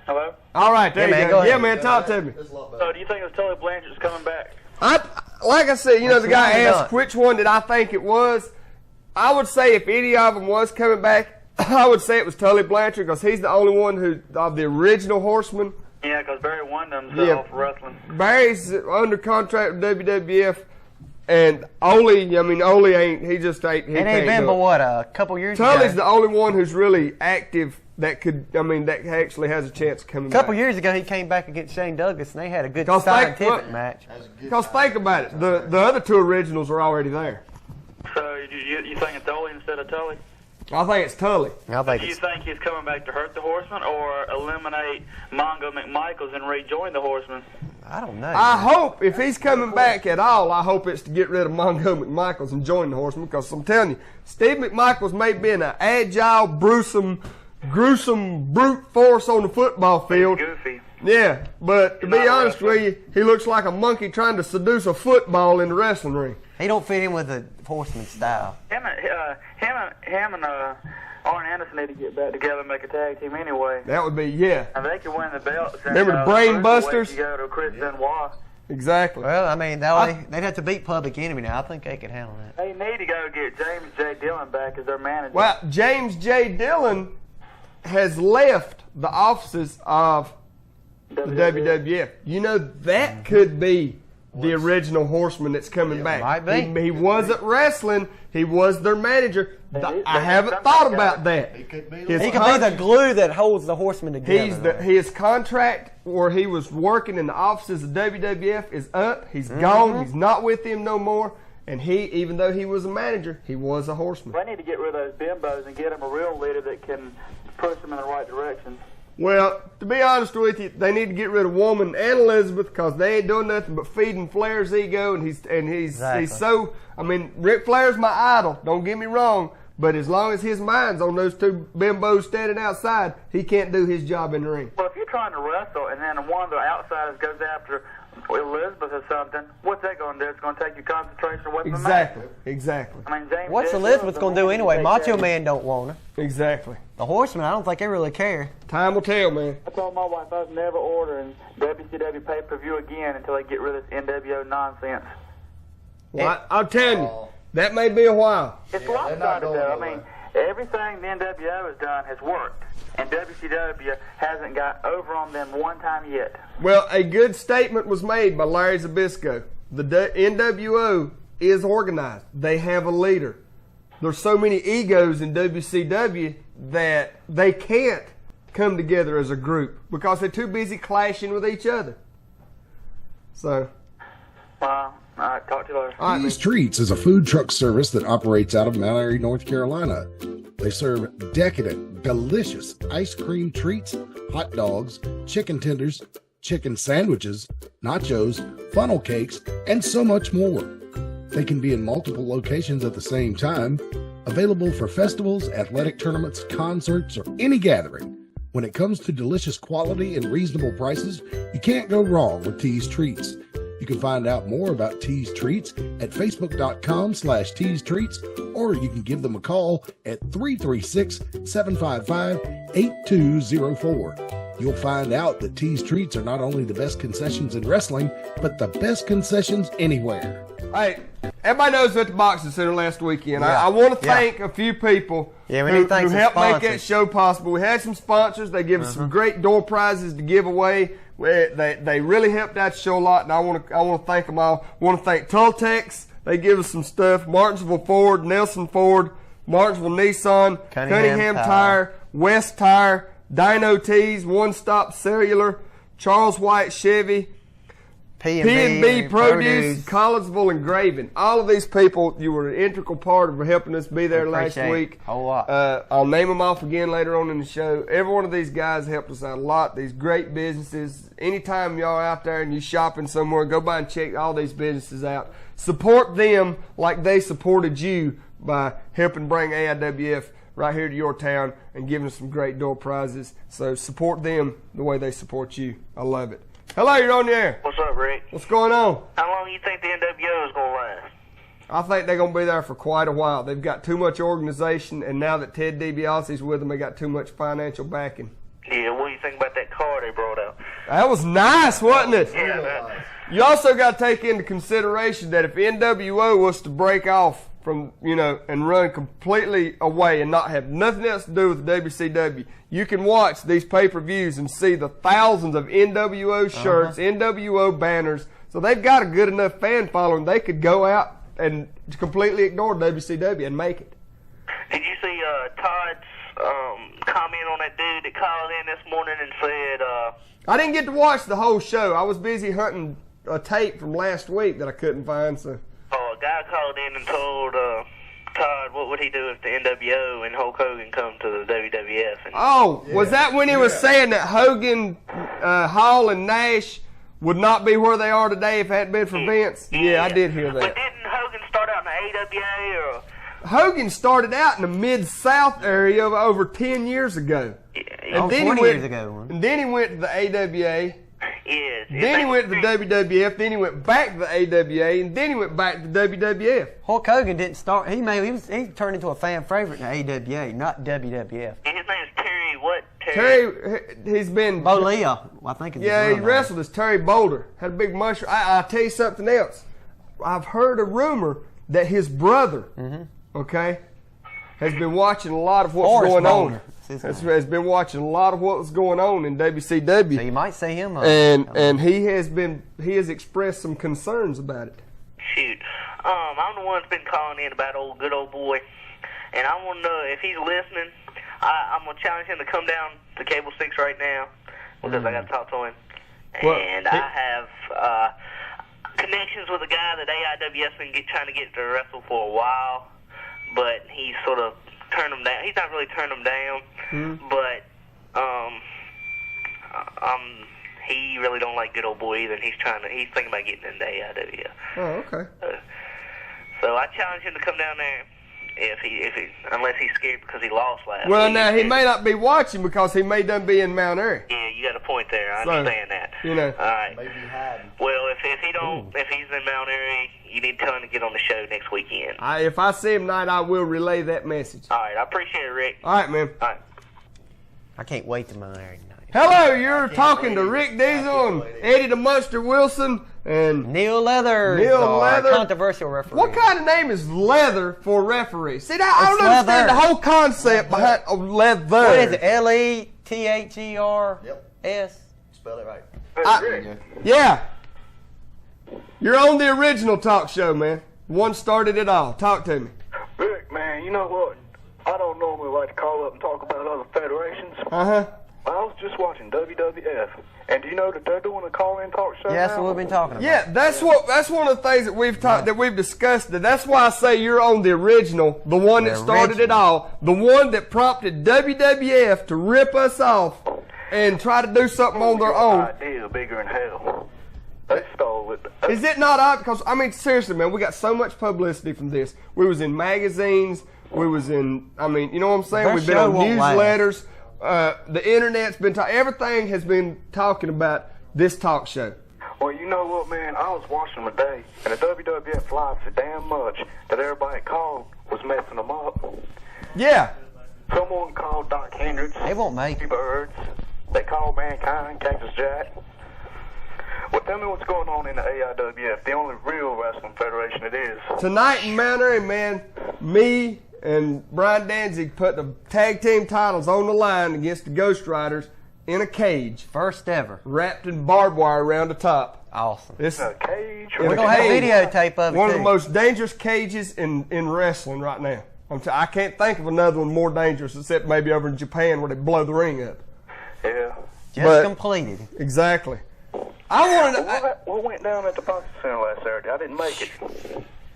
Hello? All right, there Yeah, man, you go go. Yeah, ahead. man, talk to me. So do you think it's Tully Blanchard's coming back? Like I said, you know, the guy That's asked which one did I think it was. I would say if any of them was coming back, I would say it was Tully Blanchard because he's the only one who of the original Horsemen. Yeah, because Barry won himself wrestling. Barry's under contract with WWF, and Ole ain't. He just ain't. He It ain't can't been do but it. what, a couple years Tully's ago? the only one who's really active that that actually has a chance of coming A couple back. years ago, he came back against Shane Douglas, and they had a good 'Cause scientific match. Because think about it, the other two originals are already there. So you think it's Tully instead of Tully? I think it's Tully. I think Do you it's think he's coming back to hurt the Horsemen or eliminate Mongo McMichaels and rejoin the Horsemen? I don't know. I hope if he's coming back at all, I hope it's to get rid of Mongo McMichaels and join the Horsemen. Because I'm telling you, Steve McMichaels may be an agile, gruesome brute force on the football field. Goofy. Yeah, but to be honest with you, he looks like a monkey trying to seduce a football in the wrestling ring. He don't fit in with the Horseman style. Him and Arn Anderson need to get back together and make a tag team anyway. That would be, yeah. And they could win the belts. Remember the Brain Busters? You go to Chris Benoit. Exactly. Well, I mean, they'd have to beat Public Enemy now. I think they could handle that. They need to go get James J. Dillon back as their manager. Well, James J. Dillon has left the offices of the WWF. You know, that could be the original Horseman that's coming back. Might be. He wasn't wrestling. He was their manager. I haven't thought about that. He could be the glue that holds the Horsemen together. His contract where he was working in the offices of WWF is up. He's gone. He's not with him no more. And even though he was a manager, he was a Horseman. They need to get rid of those bimbos and get him a real leader that can push them in the right direction. Well, to be honest with you, they need to get rid of Woman and Elizabeth because they ain't doing nothing but feeding Flair's ego, and he's so. I mean, Ric Flair's my idol. Don't get me wrong, but as long as his mind's on those two bimbos standing outside, he can't do his job in the ring. Well, if you're trying to wrestle and then one of the outsiders goes after Elizabeth or something, what's that going to do? It's going to take your concentration away from the match. Exactly. I mean, James What's Elizabeth going to do anyway? Macho Man don't want her. Exactly. The Horsemen, I don't think they really care. Time will tell, man. I told my wife I was never ordering WCW pay-per-view again until they get rid of this NWO nonsense. Well, I'm telling you, that may be a while. It's lopsided, though. I mean, everything the NWO has done has worked, and WCW hasn't got over on them one time yet. Well, a good statement was made by Larry Zbyszko. The NWO is organized. They have a leader. There's so many egos in WCW that they can't come together as a group because they're too busy clashing with each other. So. All right, talk to you later. Tees Treats is a food truck service that operates out of Mount Airy, North Carolina. They serve decadent, delicious ice cream treats, hot dogs, chicken tenders, chicken sandwiches, nachos, funnel cakes, and so much more. They can be in multiple locations at the same time, available for festivals, athletic tournaments, concerts, or any gathering. When it comes to delicious quality and reasonable prices, you can't go wrong with Tees Treats. You can find out more about Tees Treats at facebook.com/Tees Treats, or you can give them a call at 336-755-8204. You'll find out that Tees Treats are not only the best concessions in wrestling, but the best concessions anywhere. Hey, everybody knows at the Boxing Center last weekend. Yeah. I want to thank a few people we need who to thank some helped make that sponsors. show possible. We had some sponsors. They gave us some great door prizes to give away. They really helped out the show a lot, and I want to thank them all. I want to thank Tultex. They give us some stuff. Martinsville Ford, Nelson Ford, Martinsville Nissan, Cunningham Tire, West Tire, Dino Tees, One Stop Cellular, Charles White Chevy, P&B Produce, Collinsville Engraving. All of these people, you were an integral part of helping us be there last week. A whole lot. I'll name them off again later on in the show. Every one of these guys helped us out a lot. These great businesses. Anytime y'all out there and you shopping somewhere, go by and check all these businesses out. Support them like they supported you by helping bring AIWF right here to your town and giving us some great door prizes. So support them the way they support you. I love it. Hello, you're on the air. What's up, Rick? What's going on? How long do you think the NWO is going to last? I think they're going to be there for quite a while. They've got too much organization, and now that Ted DiBiase's with them, they got too much financial backing. Yeah, what do you think about that car they brought out? That was nice, wasn't it? Yeah, man. You also got to take into consideration that if NWO was to break off from, and run completely away and not have nothing else to do with the WCW, you can watch these pay-per-views and see the thousands of NWO shirts, NWO banners. So they've got a good enough fan following. They could go out and completely ignore WCW and make it. Did you see Todd's comment on that dude that called in this morning and said... I didn't get to watch the whole show. I was busy hunting a tape from last week that I couldn't find. So. Oh, a guy called in and told Todd what would he do if the NWO and Hulk Hogan come to the WWF. And, was that when he was saying that Hogan, Hall, and Nash would not be where they are today if it hadn't been for Vince? Yeah, I did hear that. But didn't Hogan start out in the AWA? Or? Hogan started out in the Mid-South area over 10 years ago. And then 20 years ago. And then he went to the AWA. Yes. Then he went to the WWF. Then he went back to the AWA. And then he went back to the WWF. Hulk Hogan didn't start. He turned into a fan favorite in the AWA, not WWF. His name is Terry what? Terry, he's been... Bolea, I think it's Yeah, he wrestled as Terry Boulder. Had a big mushroom. I'll tell you something else. I've heard a rumor that his brother, okay, has been watching a lot of what's going on. Has been watching a lot of what was going on in WCW. So you might see him. And he has expressed some concerns about it. Shoot, I'm the one that's been calling in about good old boy, and I want to know if he's listening. I'm gonna challenge him to come down to Cable 6 right now because I got to talk to him. And I have connections with a guy that AIWF's been trying to get to wrestle for a while, but he's sort of turned him down. He's not really turned him down, but he really don't like good old boy either. And he's thinking about getting into AIWF. Oh, okay. So I challenge him to come down there unless he's scared because he lost last week. Well, now he may not be watching because he may done be in Mount Airy. Yeah, you got a point there. I understand that. All right. Maybe hiding. Well, if he's in Mount Airy, you need to tell him to get on the show next weekend. If I see him tonight, I will relay that message. All right, I appreciate it, Rick. All right, man. All right. I can't wait to Mount Airy tonight. Hello, you're talking to Rick Diesel and Eddie the Monster Wilson and Neil Leather. Controversial referee. What kind of name is Leather for a referee? See, I don't understand the whole concept behind leather. What is it? LETHERS? Spell it right. Yeah. You're on the original talk show, man. One started it all. Talk to me. Rick, man, you know what? I don't normally like to call up and talk about other federations. Uh-huh. I was just watching WWF, and do you know that they're doing a call-in talk show Yeah, that's now? what we've been talking about. Yeah, that's one of the things that we've discussed. That's why I say you're on the original, the one that started it all, the one that prompted WWF to rip us off and try to do something on their own. Idea bigger than hell. They stole it. Is it not odd? Because seriously, man, we got so much publicity from this. We was in magazines. We was in. You know what I'm saying? We've been on newsletters. The internet's been everything has been talking about this talk show. Well, you know what, man? I was watching them today, and the WWF lied so damn much that everybody called was messing them up. Yeah. Someone called Doc Hendricks. They won't make it. Birds. They called Mankind, Cactus Jack. Well, tell me what's going on in the AIWF, the only real wrestling federation it is. Tonight in Mount Airy, man, me and Brian Danzig put the tag team titles on the line against the Ghost Riders in a cage. First ever. Wrapped in barbed wire around the top. Awesome. This a cage? We're going to have a videotape of it, One of the most dangerous cages in wrestling right now. I can't think of another one more dangerous except maybe over in Japan where they blow the ring up. Yeah. Just completed. Exactly. I wanted to. What went down at the boxing center last Saturday? I didn't make it.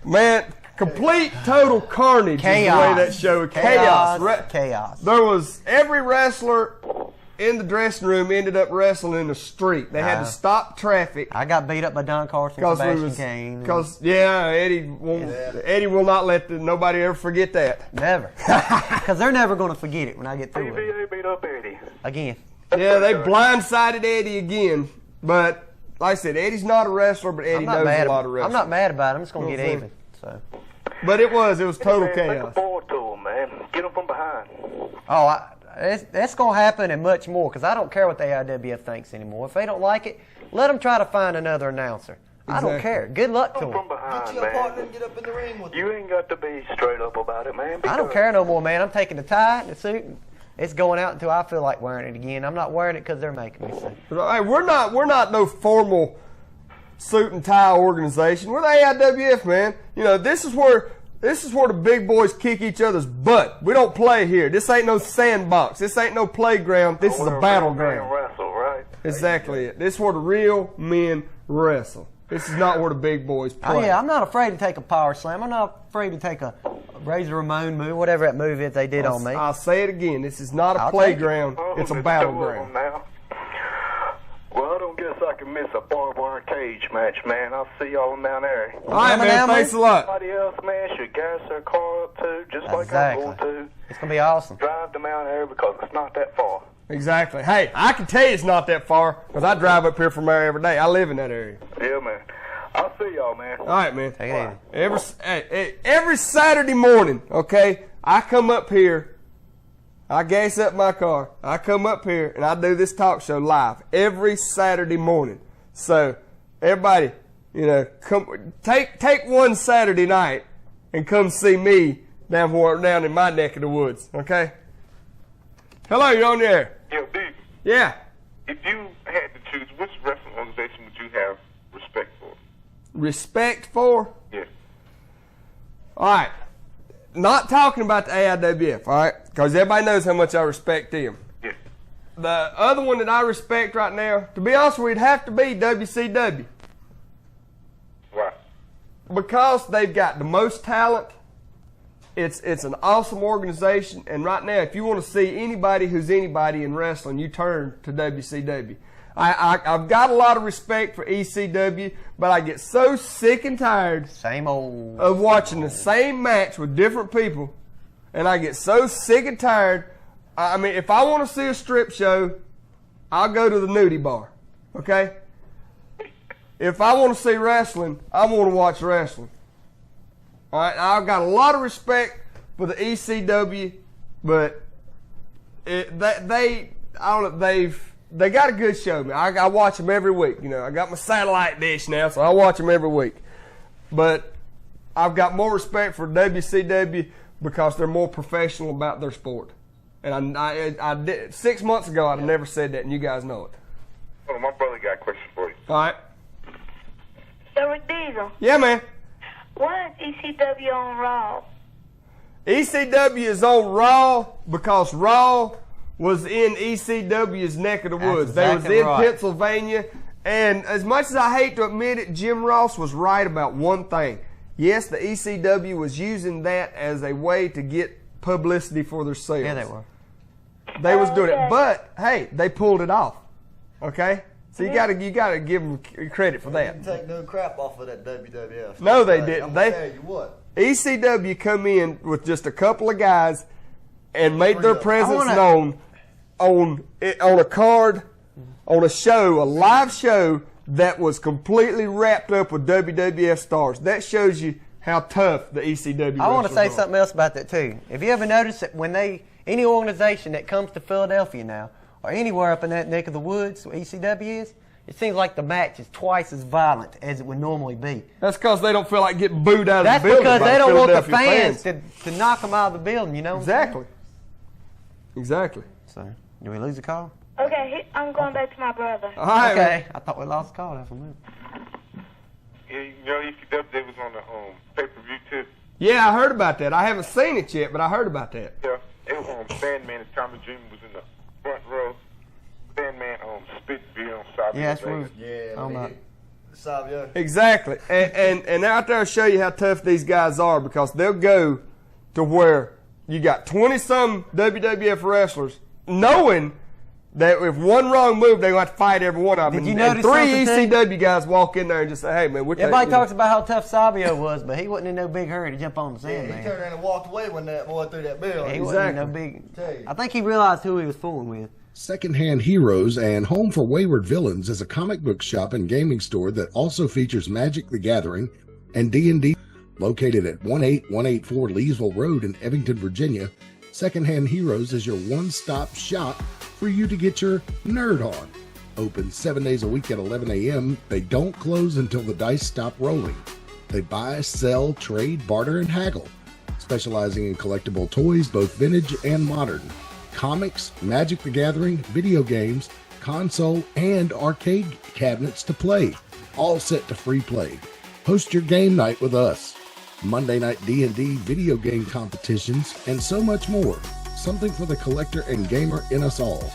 Man, complete total carnage Chaos. is the way that show. Chaos. Chaos. There was every wrestler in the dressing room ended up wrestling in the street. They had to stop traffic. I got beat up by Don Carson and Sebastian Kane. Because Eddie will not let nobody ever forget that. Never. Because they're never going to forget it when I get through with it. TBA beat up Eddie. Again. Yeah, they blindsided Eddie again. But like I said, Eddie's not a wrestler, but Eddie knows a lot of wrestling. I'm not mad about it. I'm just going to get even. So. But it was total Make chaos. a forward to him, man. Get him from behind. Oh, that's going to happen and much more because I don't care what the AIWF thinks anymore. If they don't like it, let them try to find another announcer. I don't care. Good luck to them. From behind, Get your partner and get up in the ring with him. You ain't got to be straight up about it, man. I don't care no more, man. I'm taking the tie and the suit. And it's going out until I feel like wearing it again. I'm not wearing it because they're making me. So. Hey, we're not no formal suit and tie organization. We're the AIWF, man. You know, this is where the big boys kick each other's butt. We don't play here. This ain't no sandbox. This ain't no playground. This is a battleground. Wrestle, right? Exactly it. This is where the real men wrestle. This is not where the big boys play. Oh, yeah, I'm not afraid to take a power slam. I'm not afraid to take a Razor Ramon move, whatever that move is they did on me. I'll say it again. This is not a playground. It's a battleground. Now. Well, I don't guess I can miss a barbed wire cage match, man. I'll see y'all down there. All right, man. Thanks a lot. Somebody else, man, should gas their car up too, just like I'm going to. It's going to be awesome. Drive to Mount Airy because it's not that far. Exactly. Hey, I can tell you it's not that far because I drive up here from there every day. I live in that area. Yeah, man. I'll see y'all, man. All right, man. Every Saturday morning, okay, I come up here, I gas up my car, I come up here, and I do this talk show live every Saturday morning. So, everybody, you know, come take one Saturday night and come see me down in my neck of the woods, okay? Hello, you're on the air. Yo, dude. Yeah. If you had to choose, which wrestling organization would you have respect for? Respect for? Yeah. All right. Not talking about the AIWF, all right? Because everybody knows how much I respect them. Yeah. The other one that I respect right now, to be honest with you, it'd have to be WCW. Why? Because they've got the most talent. It's an awesome organization. And right now, if you want to see anybody who's anybody in wrestling, you turn to WCW. I've got a lot of respect for ECW, but I get so sick and tired of watching the same match with different people, and I get so sick and tired. I mean, if I want to see a strip show, I'll go to the nudie bar, okay? If I want to see wrestling, I want to watch wrestling. All right, I've got a lot of respect for the ECW, but they got a good show, man. I watch them every week. You know, I got my satellite dish now, so I watch them every week. But I've got more respect for WCW because they're more professional about their sport. And I did 6 months ago, I'd have never said that, and you guys know it. Oh, my brother got a question for you. All right. Eric Diesel. Yeah, man. Why is ECW on Raw? ECW is on Raw because Raw was in ECW's neck of the woods. They was in Pennsylvania. And as much as I hate to admit it, Jim Ross was right about one thing. Yes, the ECW was using that as a way to get publicity for their sales. Yeah, they were. They was doing it. But, hey, they pulled it off. Okay? So you gotta give them credit for that. Take no crap off of that WWF. No, they didn't. I'm gonna tell you what. ECW come in with just a couple of guys and made their presence known on a card, on a show, a live show that was completely wrapped up with WWF stars. That shows you how tough the ECW. I want to say something else about that too. Have you ever noticed that when any organization that comes to Philadelphia now, or anywhere up in that neck of the woods where ECW is, it seems like the match is twice as violent as it would normally be. That's because they don't feel like getting booed out of the building. That's because they don't want the fans to knock them out of the building, you know? Exactly. Exactly. So, did we lose the call? Okay, I'm going back to my brother. All right, okay. I thought we lost the call there for a minute. Yeah, you know ECW, they was on the pay-per-view too. Yeah, I heard about that. I haven't seen it yet, but I heard about that. Yeah, it was on Sandman and Tommy Dreamer was in the front row. Sandman spit beer on side. Savio. Yeah, that's where. Yeah, I'm not. Savio. Exactly. And out there, I'll show you how tough these guys are because they'll go to where you got 20-some WWF wrestlers knowing that if one wrong move, they're going to have to fight every one of them. Did you and notice three something, ECW guys walk in there and just say, hey, man, we're Everybody talks about how tough Savio was, but he wasn't in no big hurry to jump on the Yeah, Sandman. he turned around and walked away when that boy threw that bill. He wasn't in no big. I think he realized who he was fooling with. Secondhand Heroes and Home for Wayward Villains is a comic book shop and gaming store that also features Magic the Gathering and D&D. Located at 18184 Leesville Road in Evanston, Virginia, Secondhand Heroes is your one-stop shop for you to get your nerd on. Open 7 days a week at 11 a.m., they don't close until the dice stop rolling. They buy, sell, trade, barter, and haggle, specializing in collectible toys, both vintage and modern, comics, Magic the Gathering, video games, console, and arcade cabinets to play, all set to free play. Host your game night with us. Monday night D&D video game competitions, and so much more. Something for the collector and gamer in us all.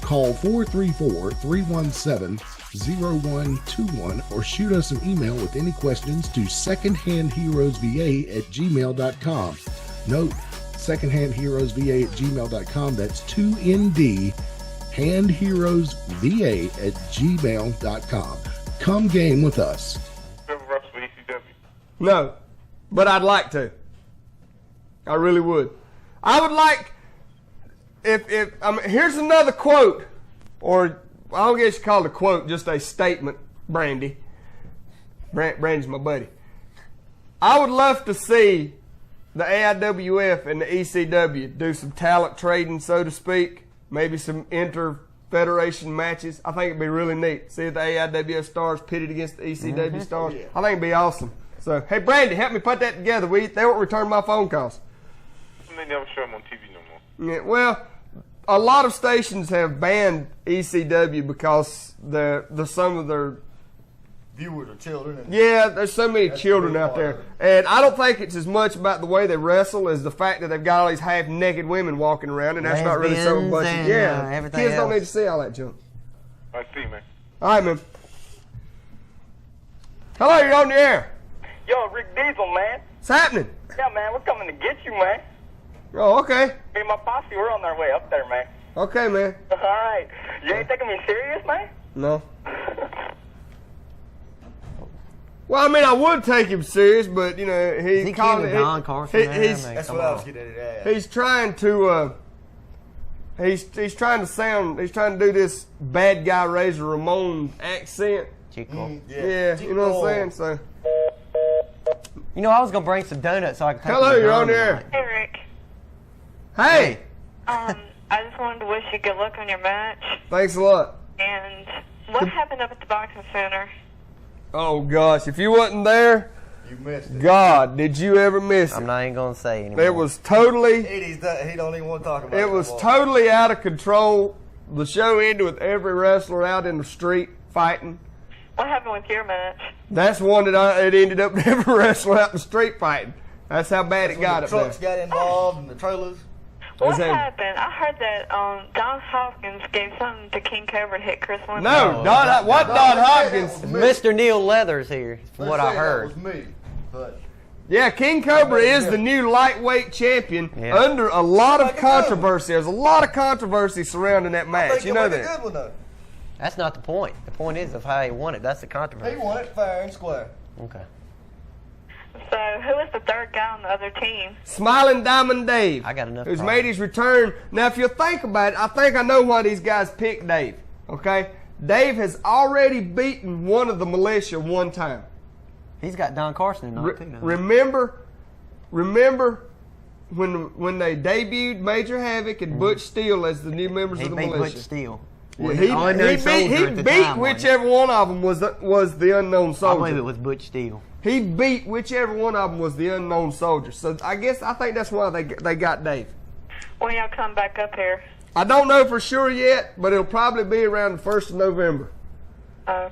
Call 434-317-0121 or shoot us an email with any questions to secondhandheroesva@gmail.com. Note, secondhandheroesva@gmail.com. That's 2ND, handheroesva@gmail.com. Come game with us. No, but I'd like to. I really would. I would like, here's another quote, or I don't guess you call it a quote, just a statement, Brandy. Brandy's my buddy. I would love to see the AIWF and the ECW do some talent trading, so to speak, maybe some inter-federation matches. I think it'd be really neat. See if the AIWF stars pitted against the ECW stars. Yeah. I think it'd be awesome. So, hey, Brandy, help me put that together. They won't return my phone calls. They never show them on TV no more. Yeah, well, a lot of stations have banned ECW because some of their Viewers are children. And there's so many children out there, and I don't think it's as much about the way they wrestle as the fact that they've got all these half-naked women walking around, and that's not really so much. Everything Kids don't else. need to see all that junk. I see, man. All right, man. Hello, you're on the air. Yo, Rick Diesel, man. What's happening? Yeah, man, we're coming to get you, man. Oh, okay. Me and my posse, we're on our way up there, man. Okay, man. All right. You ain't taking me serious, man? No. Well, I mean, I would take him serious, but you know, Is he called kidding it. Don Carson? that's what I was getting at. He's trying to. He's trying to do this bad guy Razor Ramon accent. Chico. Yeah, you know what I'm saying. So. You know, I was gonna bring some donuts so I could. Hello, you're on the air. Hey, Rick. Hey. I just wanted to wish you good luck on your match. Thanks a lot. And what happened up at the boxing center? Oh gosh, if you wasn't there, You missed it. God, did you ever miss it? I'm not even gonna say anymore. It was totally. He don't even want to talk about it. It was totally out of control. The show ended with every wrestler out in the street fighting. What happened with your match? That's one that it ended up with every wrestler out in the street fighting. That's how bad it got the up there. trucks got involved and the trailers. What happened? I heard that Don Hopkins gave something to King Cobra to hit Chris Lemon. No, Don Hopkins? Mr. Neil Leathers here, from what I heard. That was me, but Yeah, King Cobra is the new lightweight champion under a lot of controversy. There's a lot of controversy surrounding that match. You know that. Good one, though. That's not the point. The point is of how he won it. That's the controversy. He won it fair and square. Okay. So who was the third guy on the other team? Smiling Diamond Dave. I got enough. Who's problems. made his return. Now, if you think about it, I think I know why these guys picked Dave. Okay? Dave has already beaten one of the militia one time. He's got Don Carson in on it too. Remember when they debuted Major Havoc and Butch Steele as the new members of the militia? Butch Steele. Yeah, he beat whichever one of them was the unknown soldier. I believe it was Butch Steele. He beat whichever one of them was the unknown soldier. So I think that's why they got Dave. When y'all come back up here? I don't know for sure yet, but it'll probably be around the 1st of November. All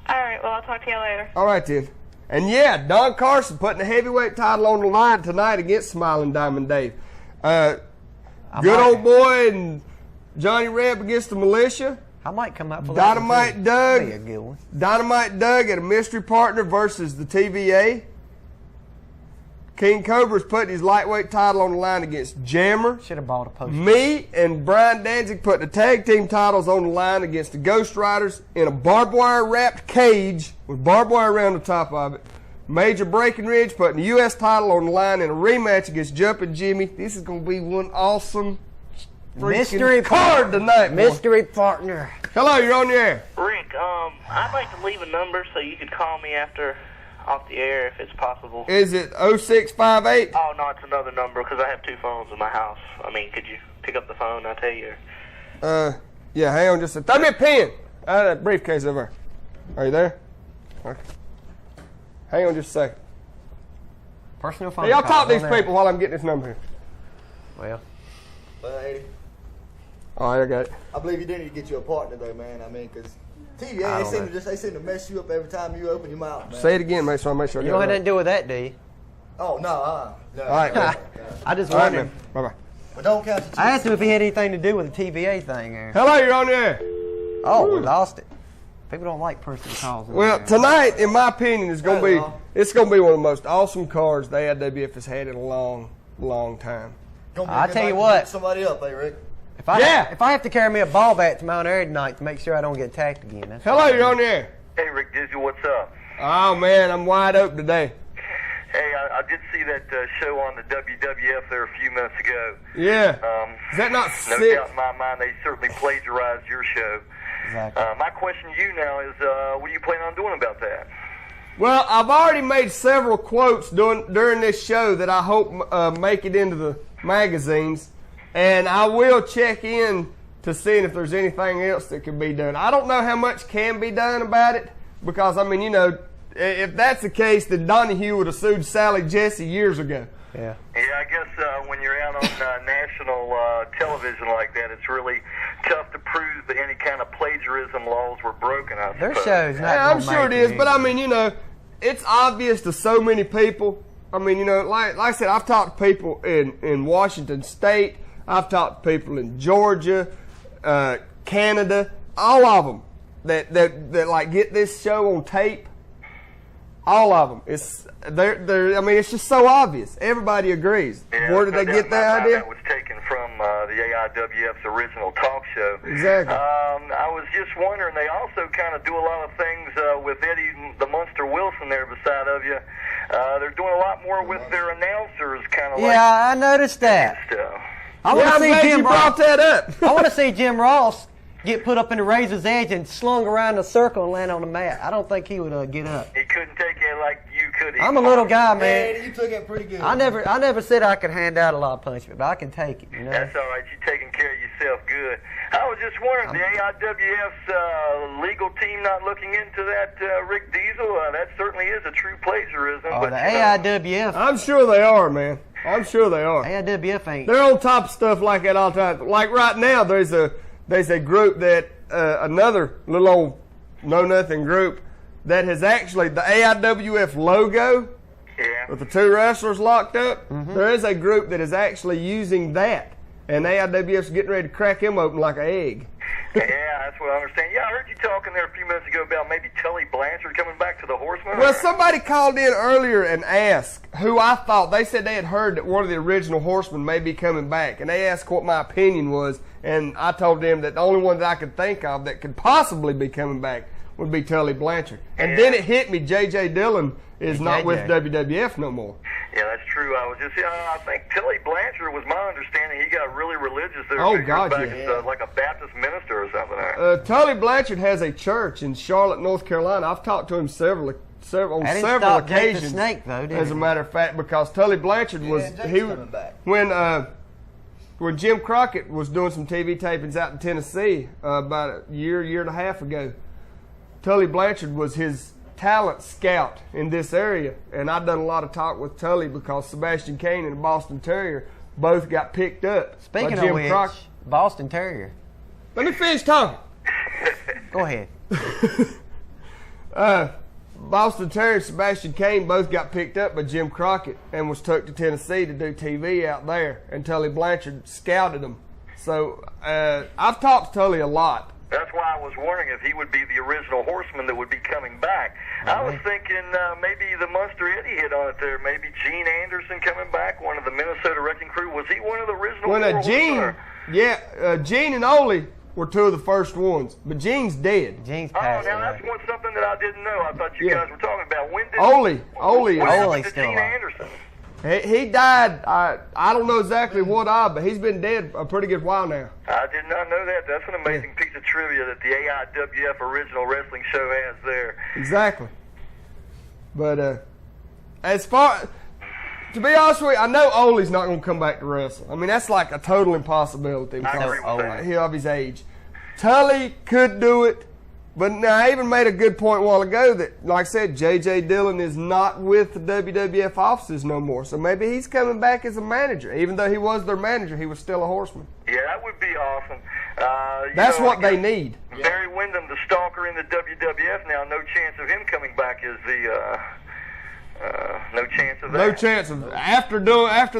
right, well, I'll talk to you later. All right, then. And yeah, Don Carson putting the heavyweight title on the line tonight against Smiling Diamond Dave. Good old boy and Johnny Reb against the militia. I might come up for Dynamite that. Doug. Be a good one. Dynamite Doug at a mystery partner versus the TVA. King Cobra's putting his lightweight title on the line against Jammer. Should have bought a poster. Me and Brian Danzig put the tag team titles on the line against the Ghost Riders in a barbed wire wrapped cage with barbed wire around the top of it. Major Breckenridge putting the U.S. title on the line in a rematch against Jumpin' Jimmy. This is going to be one awesome mystery card tonight. Mystery partner. Hello, you're on the air. Rick, I'd like to leave a number so you could call me after off the air if it's possible. Is it 0658? Oh, no, it's another number because I have 2 phones in my house. I mean, could you pick up the phone? I'll tell you. Yeah, hang on just a second. Throw me a pen. I had a briefcase over there. Are you there? Okay. Hang on just a second. Personal phone. Hey, y'all calls talk to these on there. people while I'm getting this number here. Well, 80. All right, I got it. I believe you do need to get you a partner though, man. I mean, because TVA, I they don't seem to mess you up every time you open your mouth, man. Say it again, make sure I you don't have nothing to do with that, do you? Oh, no, no. All right, man. I just All right, wondered. man. Bye-bye. But don't count your chips. I asked him if he had anything to do with the TVA thing there. Hello, you're on the air. Oh, we lost it. People don't like personal calls. Well, tonight, in my opinion, is going to be one of the most awesome cards the AIWF has had in a long, long time. I tell you what. Somebody up, hey, Rick. If I have to carry me a ball bat to Mount Airy tonight to make sure I don't get attacked again. That's Hello, you're on the air. Hey, Rick Dizzy, what's up? Oh, man, I'm wide open today. Hey, I did see that show on the WWF there a few minutes ago. Yeah. Is that not No sick? doubt in my mind, they certainly plagiarized your show. Exactly. My question to you now is, what are you planning on doing about that? Well, I've already made several quotes during this show that I hope make it into the magazines, and I will check in to see if there's anything else that can be done. I don't know how much can be done about it, because, I mean, you know, if that's the case, then Donahue would have sued Sally Jesse years ago. Yeah. Yeah, I guess when you're out on national television like that, it's really tough to prove that any kind of plagiarism laws were broken, I Their suppose. show's not Yeah, I'm gonna sure it make is, but I mean, you know, it's obvious to so many people. I mean, you know, like I said, I've talked to people in Washington State. I've talked to people in Georgia, Canada, all of them that like get this show on tape. All of them. I mean, it's just so obvious. Everybody agrees. Yeah, Where did they get that idea? That was taken from the AIWF's original talk show. Exactly. I was just wondering, they also kind of do a lot of things with Eddie the Munster Wilson there beside of you. They're doing a lot more with their announcers, kind of like Yeah, I noticed that. stuff. I want to see glad Jim you Ross. brought that up. I want to see Jim Ross get put up in the razor's edge and slung around in a circle and land on the mat. I don't think he would get up. He couldn't take it like you could. I'm a little guy, man. Man, you took it pretty good. I never said I could hand out a lot of punishment, but I can take it. You know. That's all right. You're taking care of yourself good. I was just wondering, the AIWF's legal team not looking into that, Rick Diesel? That certainly is a true plagiarism. Oh, but the you know, AIWF. I'm sure they are, man. I'm sure they are. AIWF ain't. They're on top of stuff like that all the time. Like right now, there's a group that another little old know-nothing group that has actually the AIWF logo with the 2 wrestlers locked up. There is a group that is actually using that, and AIWF's getting ready to crack him open like an egg. Yeah, that's what I understand. Yeah, I heard you talking there a few minutes ago about maybe Tully Blanchard coming back to the Horsemen. Well, somebody called in earlier and asked who I thought. They said they had heard that one of the original Horsemen may be coming back, and they asked what my opinion was, and I told them that the only one that I could think of that could possibly be coming back would be Tully Blanchard. And then it hit me, J.J. Dillon is not with WWF no more. Yeah, that's true. I was just, I think Tully Blanchard was my understanding. He got really religious there. Oh, a few years God, back yeah. as, like a Baptist minister or something there. Tully Blanchard has a church in Charlotte, North Carolina. I've talked to him on several That didn't several stop Jake the occasions. Snake, though, did as a it? matter of fact, because Tully Blanchard was when Jim Crockett was doing some TV tapings out in Tennessee about a year and a half ago. Tully Blanchard was his talent scout in this area, and I've done a lot of talk with Tully because Sebastian Kane and the Boston Terrier both got picked up. Speaking by Jim of which, Crockett. Boston Terrier. Let me finish talking. Go ahead. Boston Terrier and Sebastian Kane both got picked up by Jim Crockett and was took to Tennessee to do TV out there, and Tully Blanchard scouted them. So I've talked to Tully a lot, That's why I was wondering if he would be the original Horseman that would be coming back. I was thinking maybe the Munster Eddie hit on it there. Maybe Gene Anderson coming back, one of the Minnesota Wrecking Crew. Was he one of the original? Gene and Ole were two of the first ones, but Gene's dead. Gene's passed away. That's something that I didn't know. I thought you guys were talking about. When did Ole's still Gene alive. Anderson? He died, I don't know exactly what but he's been dead a pretty good while now. I did not know that. That's an amazing piece of trivia that the AIWF original wrestling show has there. Exactly. But as far, to be honest with you, I know Ole's not going to come back to wrestle. I mean, that's like a total impossibility of his age. Tully could do it. But now, I even made a good point a while ago that, like I said, J.J. Dillon is not with the WWF offices no more. So maybe he's coming back as a manager. Even though he was their manager, he was still a Horseman. Yeah, that would be awesome. That's what they need. Barry Windham, the stalker in the WWF now, no chance of him coming back as the... no chance of that. No chance of after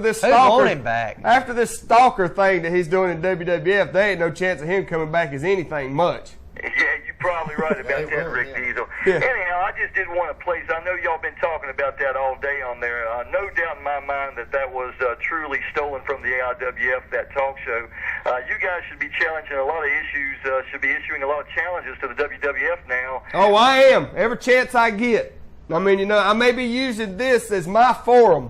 this Who stalker. want him back? After this stalker thing that he's doing in WWF, there ain't no chance of him coming back as anything much. Yeah, you're probably right about that, Rick Diesel. Yeah. Anyhow, I just did want to place. I know y'all been talking about that all day on there. No doubt in my mind that was truly stolen from the AIWF, that talk show. You guys should be challenging a lot of issues, should be issuing a lot of challenges to the WWF now. Oh, I am. Every chance I get. I mean, I may be using this as my forum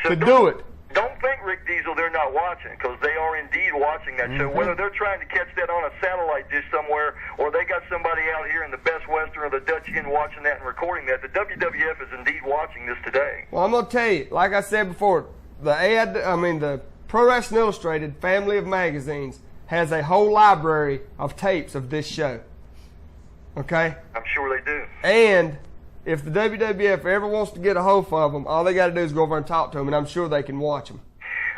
to do it. Don't think, Rick Diesel, they're not watching, because they are indeed watching that show. Whether they're trying to catch that on a satellite dish somewhere, or they got somebody out here in the Best Western or the Dutch Inn watching that and recording that, the WWF is indeed watching this today. Well, I'm going to tell you, like I said before, the Pro Wrestling Illustrated family of magazines has a whole library of tapes of this show. Okay? I'm sure they do. And if the WWF ever wants to get a hold of them, all they got to do is go over and talk to them, and I'm sure they can watch them.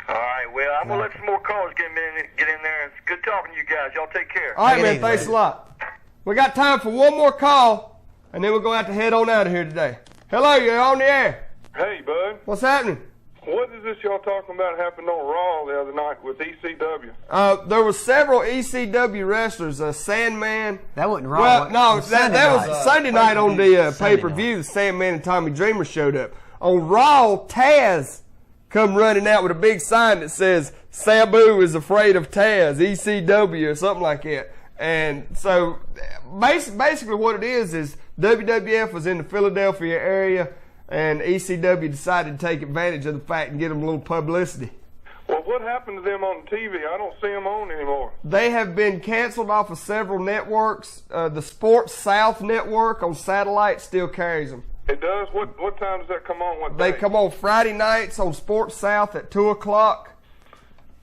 All right, well, I'm going to let some more callers get in there. It's good talking to you guys. Y'all take care. All right, man, thanks a lot. We got time for one more call, and then we're going to have to head on out of here today. Hello, you're on the air. Hey, bud. What's happening? What is this y'all talking about happened on Raw the other night with ECW? There were several ECW wrestlers. Sandman. That wasn't Raw. Well, no, that was Sunday night on the pay-per-view. The Sandman and Tommy Dreamer showed up. On Raw, Taz come running out with a big sign that says, Sabu is afraid of Taz, ECW, or something like that. And so, basically what it is WWF was in the Philadelphia area, and ECW decided to take advantage of the fact and get them a little publicity. Well, what happened to them on TV? I don't see them on anymore. They have been canceled off of several networks. The Sports South network on satellite still carries them. It does? What time does that come on? What They day? come on Friday nights on Sports South at 2 o'clock.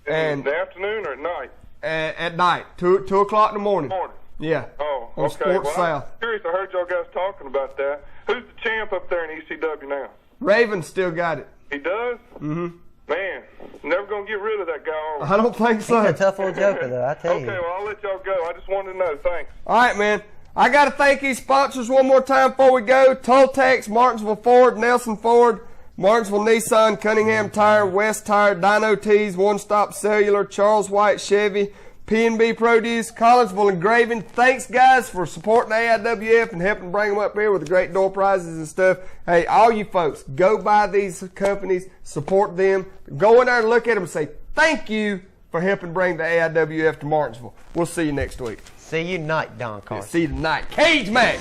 In the afternoon or at night? At night, 2 o'clock in the morning. Yeah. Oh, on okay. Sports Well, South. I'm curious. I heard y'all guys talking about that. Who's the champ up there in ECW now? Raven still got it. He does? Mm-hmm. Man, never going to get rid of that guy, are we? I don't think so. He's a tough old joker, though, I tell you. Okay, well, I'll let y'all go. I just wanted to know. Thanks. All right, man. I got to thank these sponsors one more time before we go. Toltex, Martinsville Ford, Nelson Ford, Martinsville Nissan, Cunningham Tire, West Tire, Dino Tees, One Stop Cellular, Charles White Chevy, P&B Produce, Collinsville Engraving. Thanks, guys, for supporting AIWF and helping bring them up here with the great door prizes and stuff. Hey, all you folks, go buy these companies, support them. Go in there and look at them and say thank you for helping bring the AIWF to Martinsville. We'll see you next week. See you tonight, Don Carson. See you tonight. Cage match!